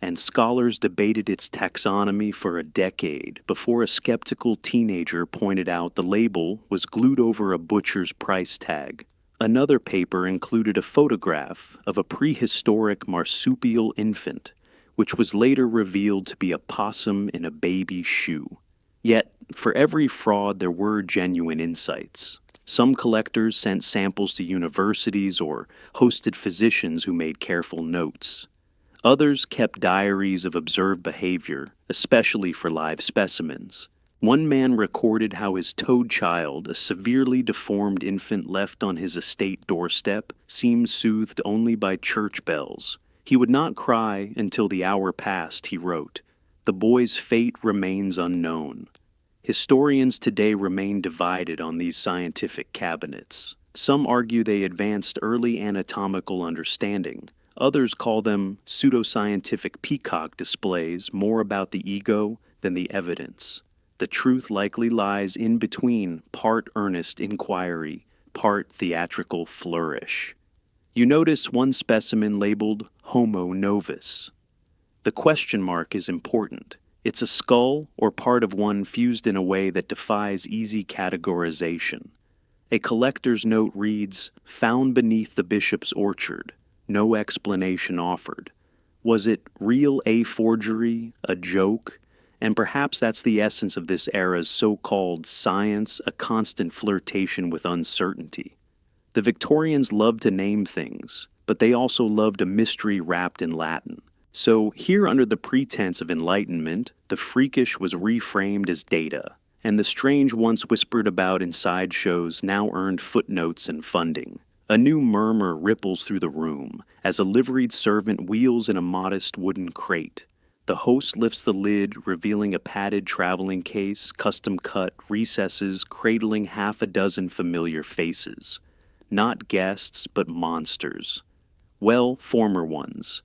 Speaker 1: and scholars debated its taxonomy for a decade before a skeptical teenager pointed out the label was glued over a butcher's price tag. Another paper included a photograph of a prehistoric marsupial infant, which was later revealed to be a possum in a baby shoe. Yet, for every fraud there were genuine insights. Some collectors sent samples to universities or hosted physicians who made careful notes. Others kept diaries of observed behavior, especially for live specimens. One man recorded how his toad child, a severely deformed infant left on his estate doorstep, seemed soothed only by church bells. He would not cry until the hour passed, he wrote. The boy's fate remains unknown. Historians today remain divided on these scientific cabinets. Some argue they advanced early anatomical understanding. Others call them pseudoscientific peacock displays, more about the ego than the evidence. The truth likely lies in between part earnest inquiry, part theatrical flourish. You notice one specimen labeled Homo novus. The question mark is important. It's a skull or part of one fused in a way that defies easy categorization. A collector's note reads, "Found beneath the bishop's orchard. No explanation offered." Was it real forgery, a joke? And perhaps that's the essence of this era's so-called science, a constant flirtation with uncertainty. The Victorians loved to name things, but they also loved a mystery wrapped in Latin. So here, under the pretense of enlightenment, the freakish was reframed as data, and the strange once whispered about in sideshows now earned footnotes and funding. A new murmur ripples through the room as a liveried servant wheels in a modest wooden crate. The host lifts the lid, revealing a padded traveling case, custom-cut recesses cradling half a dozen familiar faces. Not guests, but monsters. Well, former ones.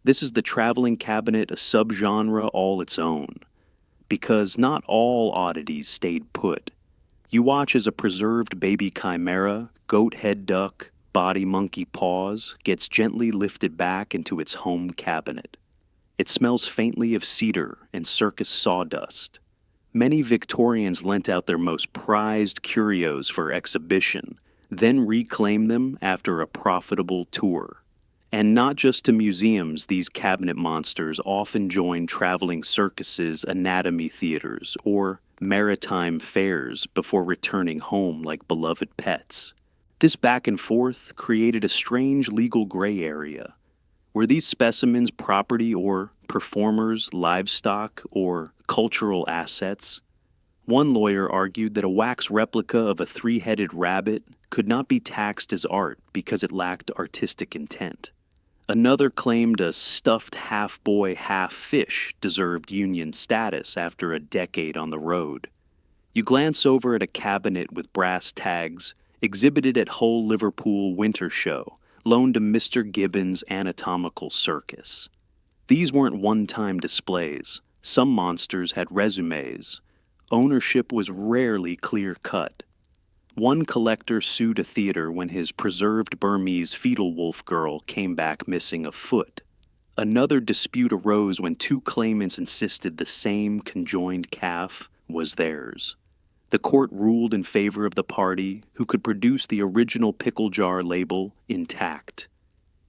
Speaker 1: This is the traveling cabinet, a subgenre all its own. Because not all oddities stayed put. You watch as a preserved baby chimera, goat head duck, body monkey paws, gets gently lifted back into its home cabinet. It smells faintly of cedar and circus sawdust. Many Victorians lent out their most prized curios for exhibition, then reclaimed them after a profitable tour. And not just to museums, these cabinet monsters often join traveling circuses, anatomy theaters, or maritime fairs before returning home like beloved pets. This back and forth created a strange legal gray area. Were these specimens property or performers, livestock, or cultural assets? One lawyer argued that a wax replica of a three-headed rabbit could not be taxed as art because it lacked artistic intent. Another claimed a stuffed half-boy, half-fish deserved union status after a decade on the road. You glance over at a cabinet with brass tags, exhibited at Hull Liverpool Winter Show, loaned to Mr. Gibbons' anatomical circus. These weren't one-time displays. Some monsters had resumes. Ownership was rarely clear-cut. One collector sued a theater when his preserved Burmese fetal wolf girl came back missing a foot. Another dispute arose when two claimants insisted the same conjoined calf was theirs. The court ruled in favor of the party who could produce the original pickle jar label intact.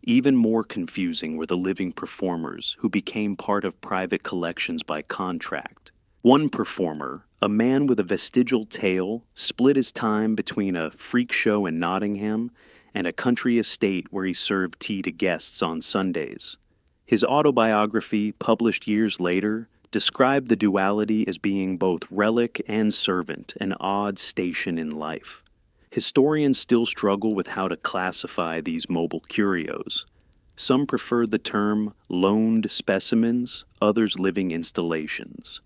Speaker 1: Even more confusing were the living performers who became part of private collections by contract. One performer, a man with a vestigial tail, split his time between a freak show in Nottingham and a country estate where he served tea to guests on Sundays. His autobiography, published years later, described the duality as being both relic and servant, an odd station in life. Historians still struggle with how to classify these mobile curios. Some prefer the term loaned specimens, others living installations.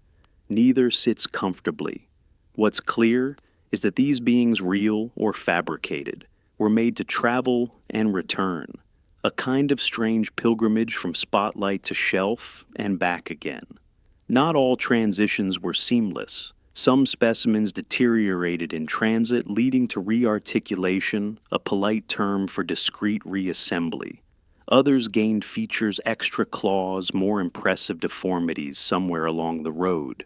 Speaker 1: Neither sits comfortably. What's clear is that these beings, real or fabricated, were made to travel and return, a kind of strange pilgrimage from spotlight to shelf and back again. Not all transitions were seamless. Some specimens deteriorated in transit, leading to rearticulation, a polite term for discrete reassembly. Others gained features, extra claws, more impressive deformities somewhere along the road.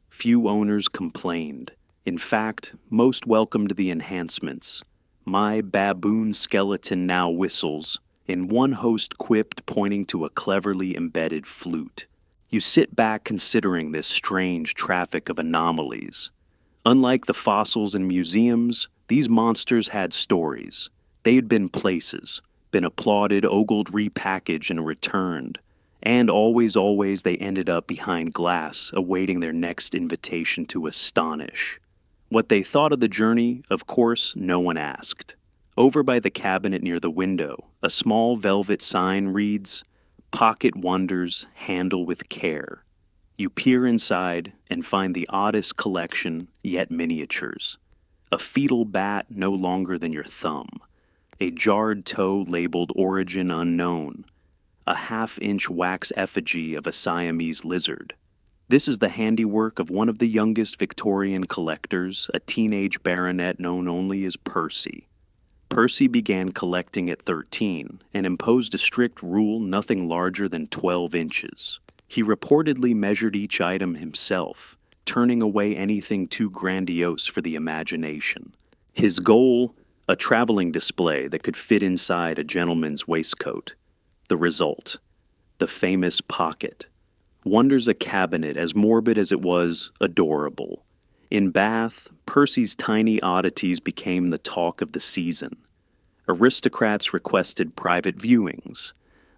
Speaker 1: Few owners complained. In fact, most welcomed the enhancements. "My baboon skeleton now whistles," and one host quipped, pointing to a cleverly embedded flute. You sit back considering this strange traffic of anomalies. Unlike the fossils in museums, these monsters had stories. They had been places, been applauded, ogled, repackaged, and returned. And always they ended up behind glass, awaiting their next invitation to astonish. What they thought of the journey, of course, no one asked. Over by the cabinet near the window, a small velvet sign reads, "Pocket Wonders, handle with care." You peer inside and find the oddest collection, yet miniatures. A fetal bat no longer than your thumb. A jarred toe labeled origin unknown. A half-inch wax effigy of a Siamese lizard. This is the handiwork of one of the youngest Victorian collectors, a teenage baronet known only as Percy. Percy began collecting at 13 and imposed a strict rule nothing larger than 12 inches. He reportedly measured each item himself, turning away anything too grandiose for the imagination. His goal, a traveling display that could fit inside a gentleman's waistcoat. The result, the famous pocket. Wonders a cabinet as morbid as it was adorable. In Bath, Percy's tiny oddities became the talk of the season. Aristocrats requested private viewings.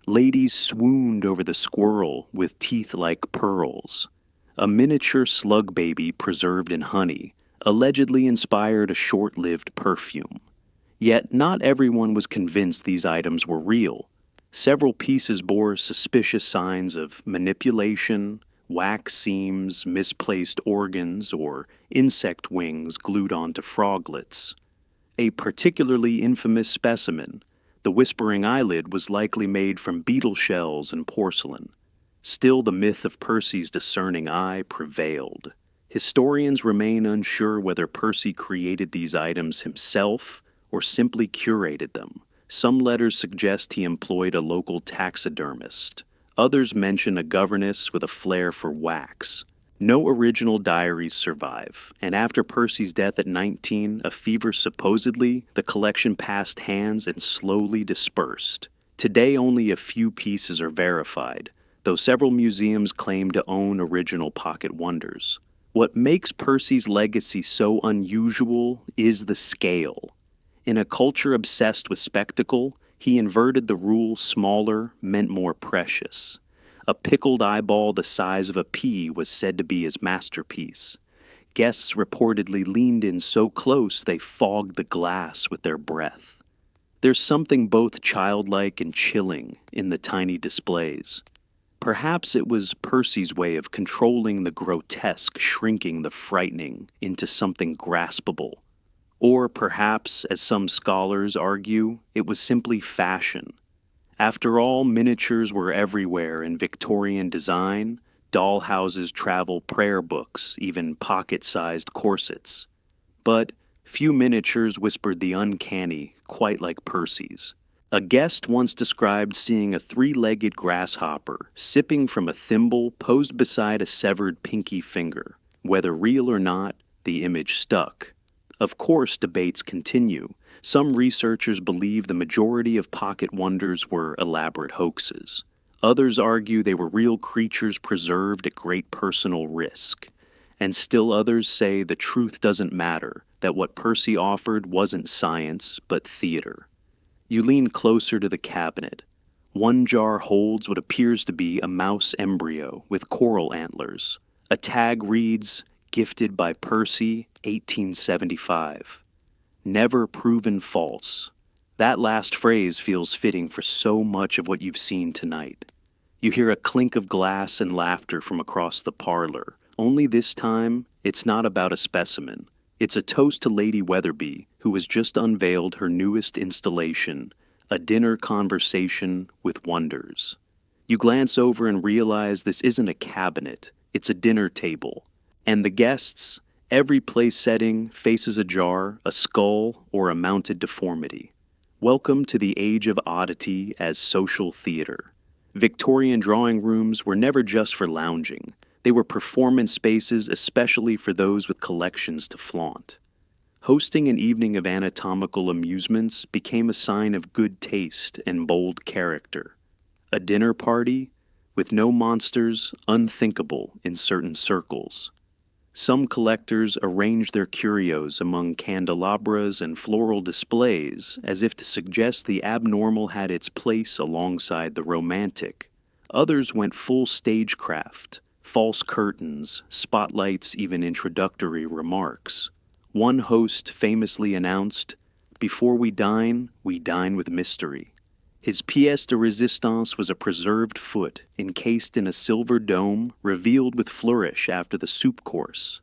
Speaker 1: Ladies swooned over the squirrel with teeth like pearls. A miniature slug baby preserved in honey allegedly inspired a short-lived perfume. Yet not everyone was convinced these items were real. Several pieces bore suspicious signs of manipulation, wax seams, misplaced organs, or insect wings glued onto froglets. A particularly infamous specimen, the whispering eyelid, was likely made from beetle shells and porcelain. Still, the myth of Percy's discerning eye prevailed. Historians remain unsure whether Percy created these items himself or simply curated them. Some letters suggest he employed a local taxidermist. Others mention a governess with a flair for wax. No original diaries survive, and after Percy's death at 19, a fever supposedly, the collection passed hands and slowly dispersed. Today only a few pieces are verified, though several museums claim to own original pocket wonders. What makes Percy's legacy so unusual is the scale. In a culture obsessed with spectacle, he inverted the rule smaller meant more precious. A pickled eyeball the size of a pea was said to be his masterpiece. Guests reportedly leaned in so close they fogged the glass with their breath. There's something both childlike and chilling in the tiny displays. Perhaps it was Percy's way of controlling the grotesque, shrinking the frightening into something graspable. Or perhaps, as some scholars argue, it was simply fashion. After all, miniatures were everywhere in Victorian design, dollhouses, travel prayer books, even pocket-sized corsets. But few miniatures whispered the uncanny, quite like Percy's. A guest once described seeing a three-legged grasshopper sipping from a thimble posed beside a severed pinky finger. Whether real or not, the image stuck. Of course, debates continue. Some researchers believe the majority of pocket wonders were elaborate hoaxes. Others argue they were real creatures preserved at great personal risk. And still others say the truth doesn't matter, that what Percy offered wasn't science, but theater. You lean closer to the cabinet. One jar holds what appears to be a mouse embryo with coral antlers. A tag reads, "Gifted by Percy, 1875. Never proven false." That last phrase feels fitting for so much of what you've seen tonight. You hear a clink of glass and laughter from across the parlor. Only this time, it's not about a specimen. It's a toast to Lady Weatherby, who has just unveiled her newest installation, A Dinner Conversation with Wonders. You glance over and realize this isn't a cabinet, it's a dinner table. And the guests, every place setting faces a jar, a skull, or a mounted deformity. Welcome to the age of oddity as social theater. Victorian drawing rooms were never just for lounging. They were performance spaces, especially for those with collections to flaunt. Hosting an evening of anatomical amusements became a sign of good taste and bold character. A dinner party, with no monsters, unthinkable in certain circles. Some collectors arranged their curios among candelabras and floral displays as if to suggest the abnormal had its place alongside the romantic. Others went full stagecraft, false curtains, spotlights, even introductory remarks. One host famously announced, "Before we dine with mystery." His pièce de résistance was a preserved foot encased in a silver dome revealed with flourish after the soup course.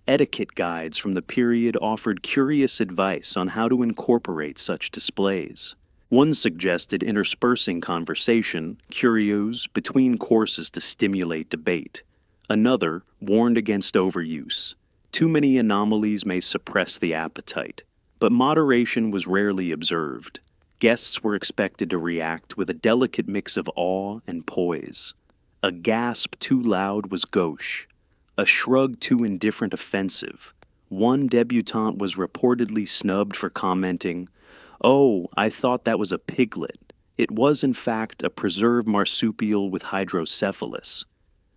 Speaker 1: Etiquette guides from the period offered curious advice on how to incorporate such displays. One suggested interspersing conversation, curios, between courses to stimulate debate. Another warned against overuse. Too many anomalies may suppress the appetite, but moderation was rarely observed. Guests were expected to react with a delicate mix of awe and poise. A gasp too loud was gauche. A shrug too indifferent offensive. One debutante was reportedly snubbed for commenting, "Oh, I thought that was a piglet. It was in fact a preserved marsupial with hydrocephalus."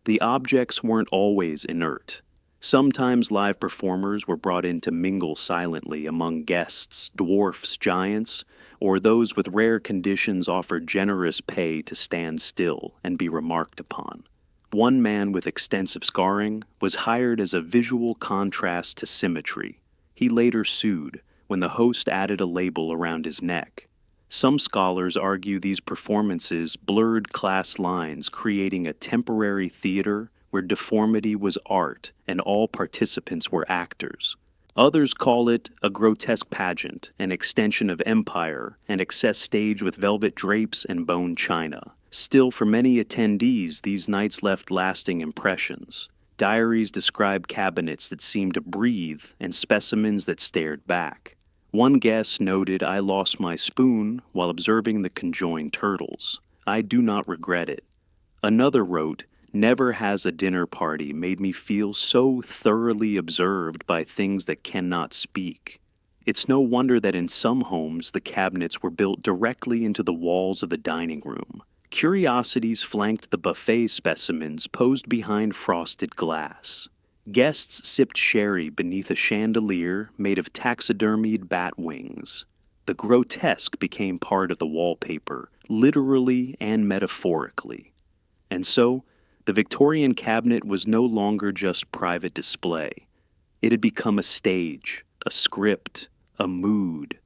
Speaker 1: The objects weren't always inert. Sometimes live performers were brought in to mingle silently among guests, dwarfs, giants, or those with rare conditions offered generous pay to stand still and be remarked upon. One man with extensive scarring was hired as a visual contrast to symmetry. He later sued when the host added a label around his neck. Some scholars argue these performances blurred class lines, creating a temporary theater where deformity was art and all participants were actors. Others call it a grotesque pageant, an extension of empire, an excess stage with velvet drapes and bone china. Still, for many attendees, these nights left lasting impressions. Diaries describe cabinets that seemed to breathe and specimens that stared back. One guest noted, "I lost my spoon while observing the conjoined turtles. I do not regret it." Another wrote, "Never has a dinner party made me feel so thoroughly observed by things that cannot speak." It's no wonder that in some homes the cabinets were built directly into the walls of the dining room. Curiosities flanked the buffet specimens posed behind frosted glass. Guests sipped sherry beneath a chandelier made of taxidermied bat wings. The grotesque became part of the wallpaper, literally and metaphorically. And so, the Victorian cabinet was no longer just private display. It had become a stage, a script, a mood,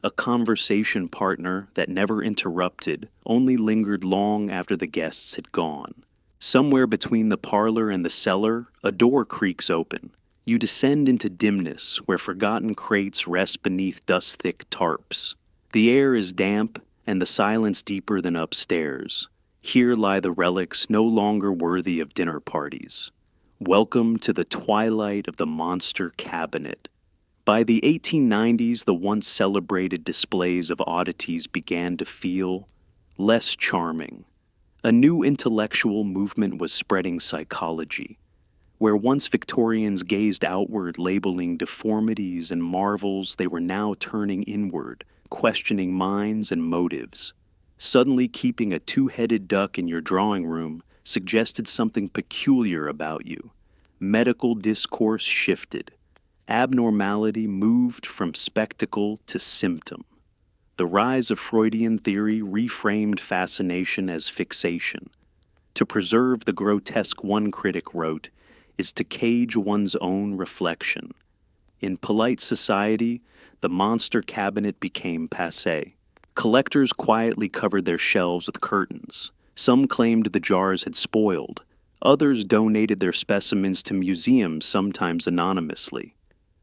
Speaker 1: a conversation partner that never interrupted, only lingered long after the guests had gone. Somewhere between the parlor and the cellar, a door creaks open. You descend into dimness where forgotten crates rest beneath dust-thick tarps. The air is damp and the silence deeper than upstairs. Here lie the relics no longer worthy of dinner parties. Welcome to the twilight of the monster cabinet. By the 1890s, the once celebrated displays of oddities began to feel less charming. A new intellectual movement was spreading psychology. Where once Victorians gazed outward, labeling deformities and marvels, they were now turning inward, questioning minds and motives. Suddenly, keeping a two-headed duck in your drawing room suggested something peculiar about you. Medical discourse shifted. Abnormality moved from spectacle to symptom. The rise of Freudian theory reframed fascination as fixation. To preserve the grotesque, one critic wrote, is to cage one's own reflection. In polite society, the monster cabinet became passé. Collectors quietly covered their shelves with curtains. Some claimed the jars had spoiled. Others donated their specimens to museums, sometimes anonymously.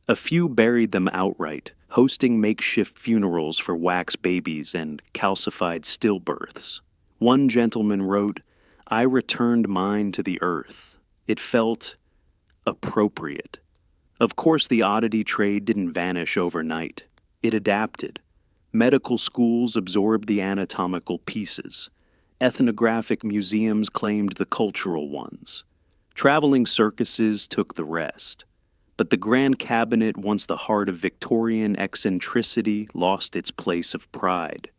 Speaker 1: A few buried them outright, hosting makeshift funerals for wax babies and calcified stillbirths. One gentleman wrote, "I returned mine to the earth. It felt appropriate." Of course, the oddity trade didn't vanish overnight. It adapted. Medical schools absorbed the anatomical pieces. Ethnographic museums claimed the cultural ones. Traveling circuses took the rest. But the grand cabinet, once the heart of Victorian eccentricity, lost its place of pride.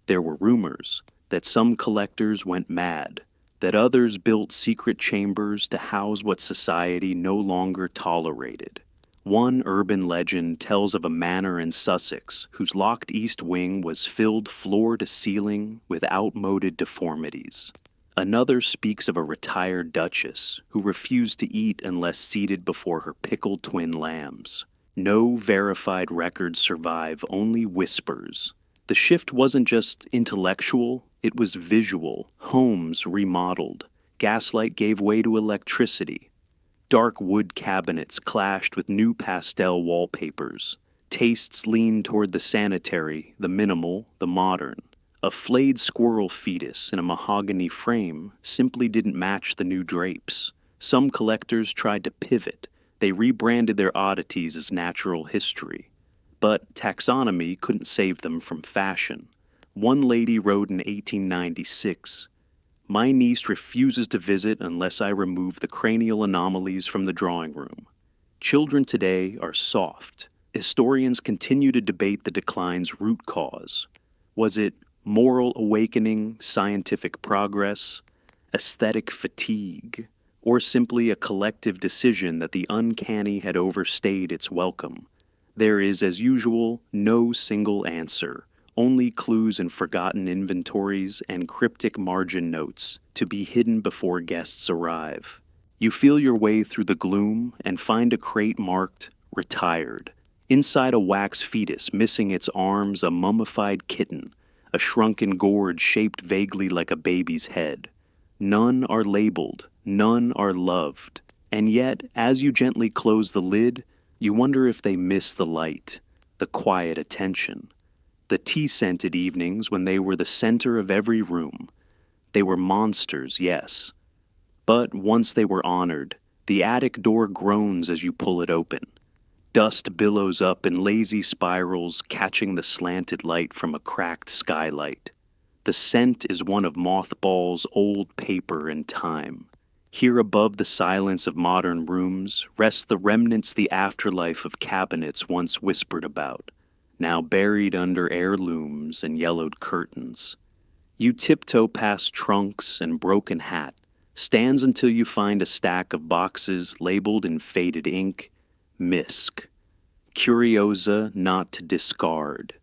Speaker 1: There were rumors that some collectors went mad, that others built secret chambers to house what society no longer tolerated. One urban legend tells of a manor in Sussex whose locked east wing was filled floor to ceiling with outmoded deformities. Another speaks of a retired duchess who refused to eat unless seated before her pickled twin lambs. No verified records survive, only whispers. The shift wasn't just intellectual, it was visual. Homes remodeled. Gaslight gave way to electricity. Dark wood cabinets clashed with new pastel wallpapers. Tastes leaned toward the sanitary, the minimal, the modern. A flayed squirrel fetus in a mahogany frame simply didn't match the new drapes. Some collectors tried to pivot. They rebranded their oddities as natural history. But taxonomy couldn't save them from fashion. One lady wrote in 1896, "My niece refuses to visit unless I remove the cranial anomalies from the drawing room." Children today are soft. Historians continue to debate the decline's root cause. Was it moral awakening, scientific progress, aesthetic fatigue, or simply a collective decision that the uncanny had overstayed its welcome? There is, as usual, no single answer. Only clues in forgotten inventories and cryptic margin notes to be hidden before guests arrive. You feel your way through the gloom and find a crate marked "Retired." Inside a wax fetus missing its arms, a mummified kitten, a shrunken gourd shaped vaguely like a baby's head. None are labeled, none are loved. And yet, as you gently close the lid, you wonder if they miss the light, the quiet attention. The tea-scented evenings when they were the center of every room. They were monsters, yes. But once they were honored, the attic door groans as you pull it open. Dust billows up in lazy spirals, catching the slanted light from a cracked skylight. The scent is one of mothballs, old paper, and time. Here above the silence of modern rooms rest the remnants, the afterlife of cabinets once whispered about, now buried under heirlooms and yellowed curtains. You tiptoe past trunks and broken hat, stands until you find a stack of boxes labeled in faded ink, Misc. Curiosa not to discard.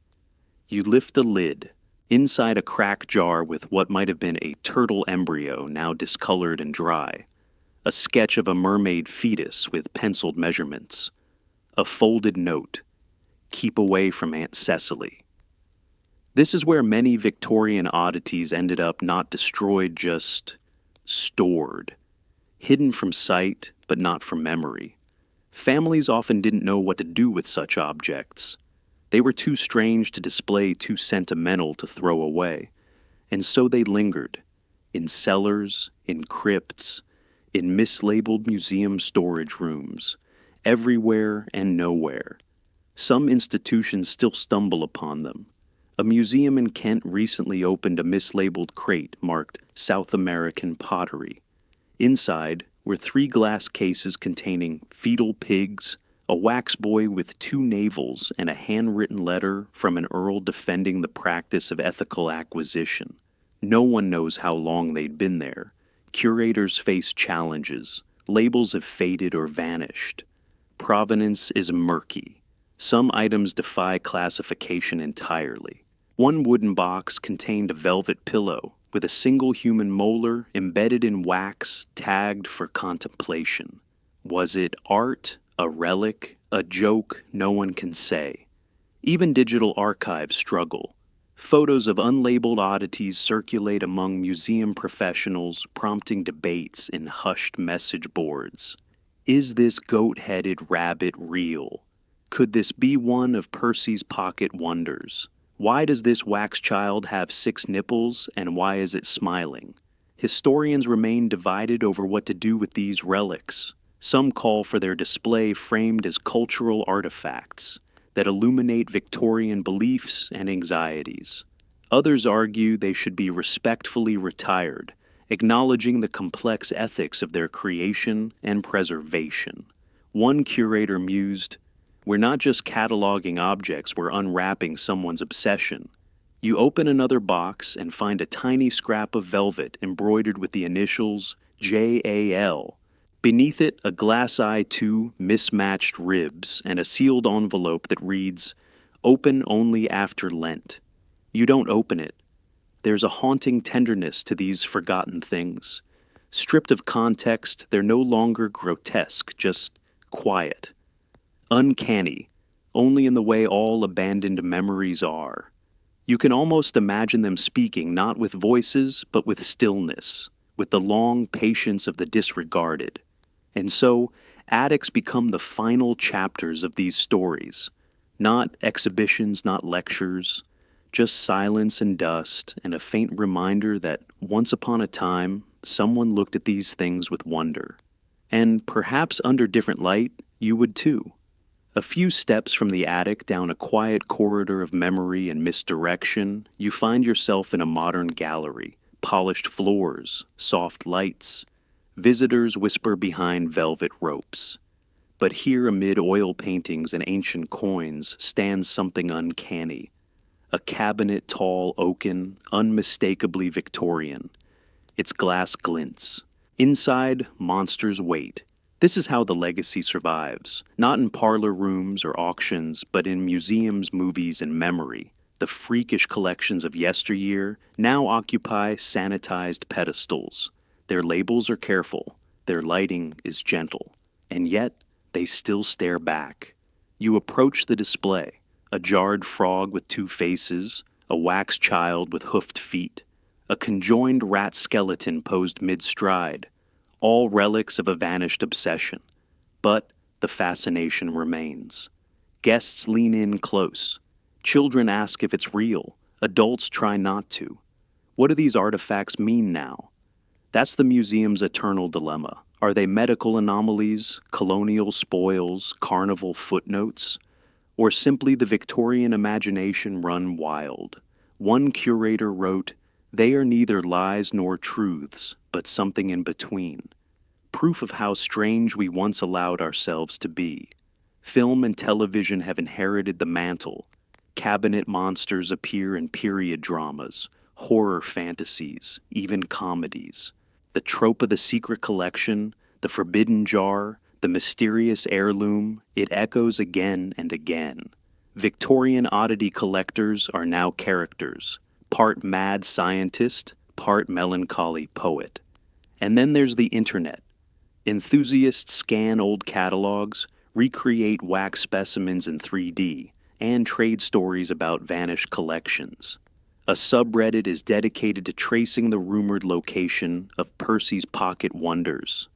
Speaker 1: You lift a lid. Inside a crack jar with what might have been a turtle embryo, now discolored and dry. A sketch of a mermaid fetus with penciled measurements. A folded note. Keep away from Aunt Cecily. This is where many Victorian oddities ended up not destroyed, just stored. Hidden from sight, but not from memory. Families often didn't know what to do with such objects. They were too strange to display, too sentimental to throw away. And so they lingered. In cellars, in crypts, in mislabeled museum storage rooms. Everywhere and nowhere. Some institutions still stumble upon them. A museum in Kent recently opened a mislabeled crate marked South American pottery. Inside, were 3 glass cases containing fetal pigs, a wax boy with 2 navels, and a handwritten letter from an earl defending the practice of ethical acquisition. No one knows how long they'd been there. Curators face challenges. Labels have faded or vanished. Provenance is murky. Some items defy classification entirely. One wooden box contained a velvet pillow with a single human molar embedded in wax, tagged for contemplation. Was it art, a relic, a joke? No one can say. Even digital archives struggle. Photos of unlabeled oddities circulate among museum professionals, prompting debates in hushed message boards. Is this goat-headed rabbit real? Could this be one of Percy's pocket wonders? Why does this wax child have 6 nipples, and why is it smiling? Historians remain divided over what to do with these relics. Some call for their display framed as cultural artifacts that illuminate Victorian beliefs and anxieties. Others argue they should be respectfully retired, acknowledging the complex ethics of their creation and preservation. One curator mused, "We're not just cataloging objects, we're unwrapping someone's obsession." You open another box and find a tiny scrap of velvet embroidered with the initials JAL. Beneath it, a glass eye, 2 mismatched ribs, and a sealed envelope that reads, "Open only after Lent." You don't open it. There's a haunting tenderness to these forgotten things. Stripped of context, they're no longer grotesque, just quiet. Uncanny, only in the way all abandoned memories are. You can almost imagine them speaking not with voices, but with stillness, with the long patience of the disregarded. And so, attics become the final chapters of these stories. Not exhibitions, not lectures, just silence and dust, and a faint reminder that once upon a time, someone looked at these things with wonder. And perhaps under different light, you would too. A few steps from the attic down a quiet corridor of memory and misdirection, you find yourself in a modern gallery, polished floors, soft lights. Visitors whisper behind velvet ropes. But here, amid oil paintings and ancient coins, stands something uncanny. A cabinet tall oaken, unmistakably Victorian. Its glass glints. Inside, monsters wait. This is how the legacy survives, not in parlor rooms or auctions, but in museums, movies, and memory. The freakish collections of yesteryear now occupy sanitized pedestals. Their labels are careful, their lighting is gentle, and yet they still stare back. You approach the display, a jarred frog with 2 faces, a wax child with hoofed feet, a conjoined rat skeleton posed mid-stride, all relics of a vanished obsession. But the fascination remains. Guests lean in close. Children ask if it's real. Adults try not to. What do these artifacts mean now? That's the museum's eternal dilemma. Are they medical anomalies, colonial spoils, carnival footnotes, or simply the Victorian imagination run wild? One curator wrote, "They are neither lies nor truths, but something in between." Proof of how strange we once allowed ourselves to be. Film and television have inherited the mantle. Cabinet monsters appear in period dramas, horror fantasies, even comedies. The trope of the secret collection, the forbidden jar, the mysterious heirloom, it echoes again and again. Victorian oddity collectors are now characters, part mad scientist, part melancholy poet. And then there's the internet. Enthusiasts scan old catalogs, recreate wax specimens in 3D, and trade stories about vanished collections. A subreddit is dedicated to tracing the rumored location of Percy's pocket wonders.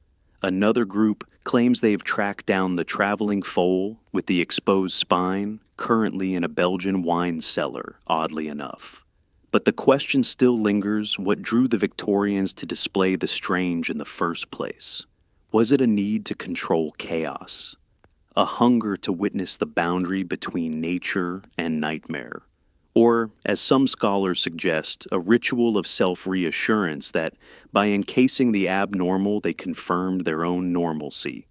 Speaker 1: Another group claims they've tracked down the traveling foal with the exposed spine, currently in a Belgian wine cellar, oddly enough. But the question still lingers, what drew the Victorians to display the strange in the first place? Was it a need to control chaos? A hunger to witness the boundary between nature and nightmare? Or, as some scholars suggest, a ritual of self-reassurance that, by encasing the abnormal, they confirmed their own normalcy.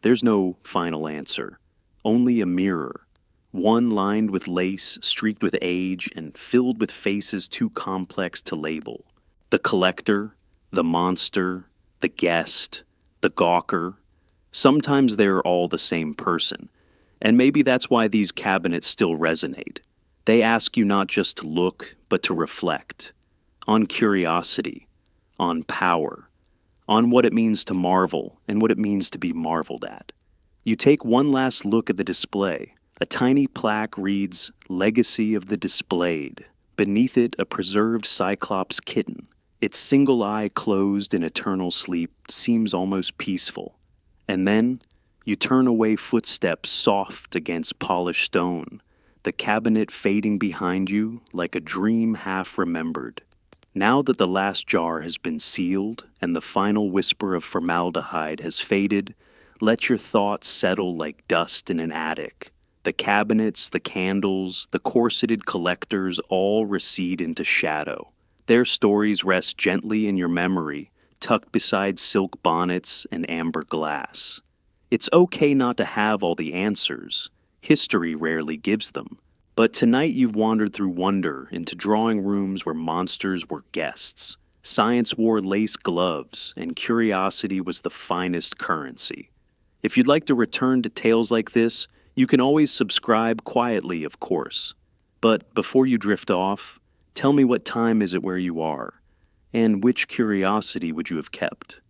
Speaker 1: There's no final answer, only a mirror, one lined with lace, streaked with age, and filled with faces too complex to label. The collector, the monster, the guest, the gawker. Sometimes they're all the same person, and maybe that's why these cabinets still resonate. They ask you not just to look, but to reflect. On curiosity, on power, on what it means to marvel and what it means to be marveled at. You take one last look at the display. A tiny plaque reads, "Legacy of the Displayed." Beneath it, a preserved Cyclops kitten. Its single eye closed in eternal sleep seems almost peaceful. And then, you turn away, footsteps soft against polished stone, the cabinet fading behind you like a dream half remembered. Now that the last jar has been sealed and the final whisper of formaldehyde has faded, let your thoughts settle like dust in an attic. The cabinets, the candles, the corseted collectors all recede into shadow. Their stories rest gently in your memory, tucked beside silk bonnets and amber glass. It's okay not to have all the answers. History rarely gives them. But tonight you've wandered through wonder into drawing rooms where monsters were guests. Science wore lace gloves, and curiosity was the finest currency. If you'd like to return to tales like this, you can always subscribe quietly, of course. But before you drift off, tell me what time is it where you are, and which curiosity would you have kept?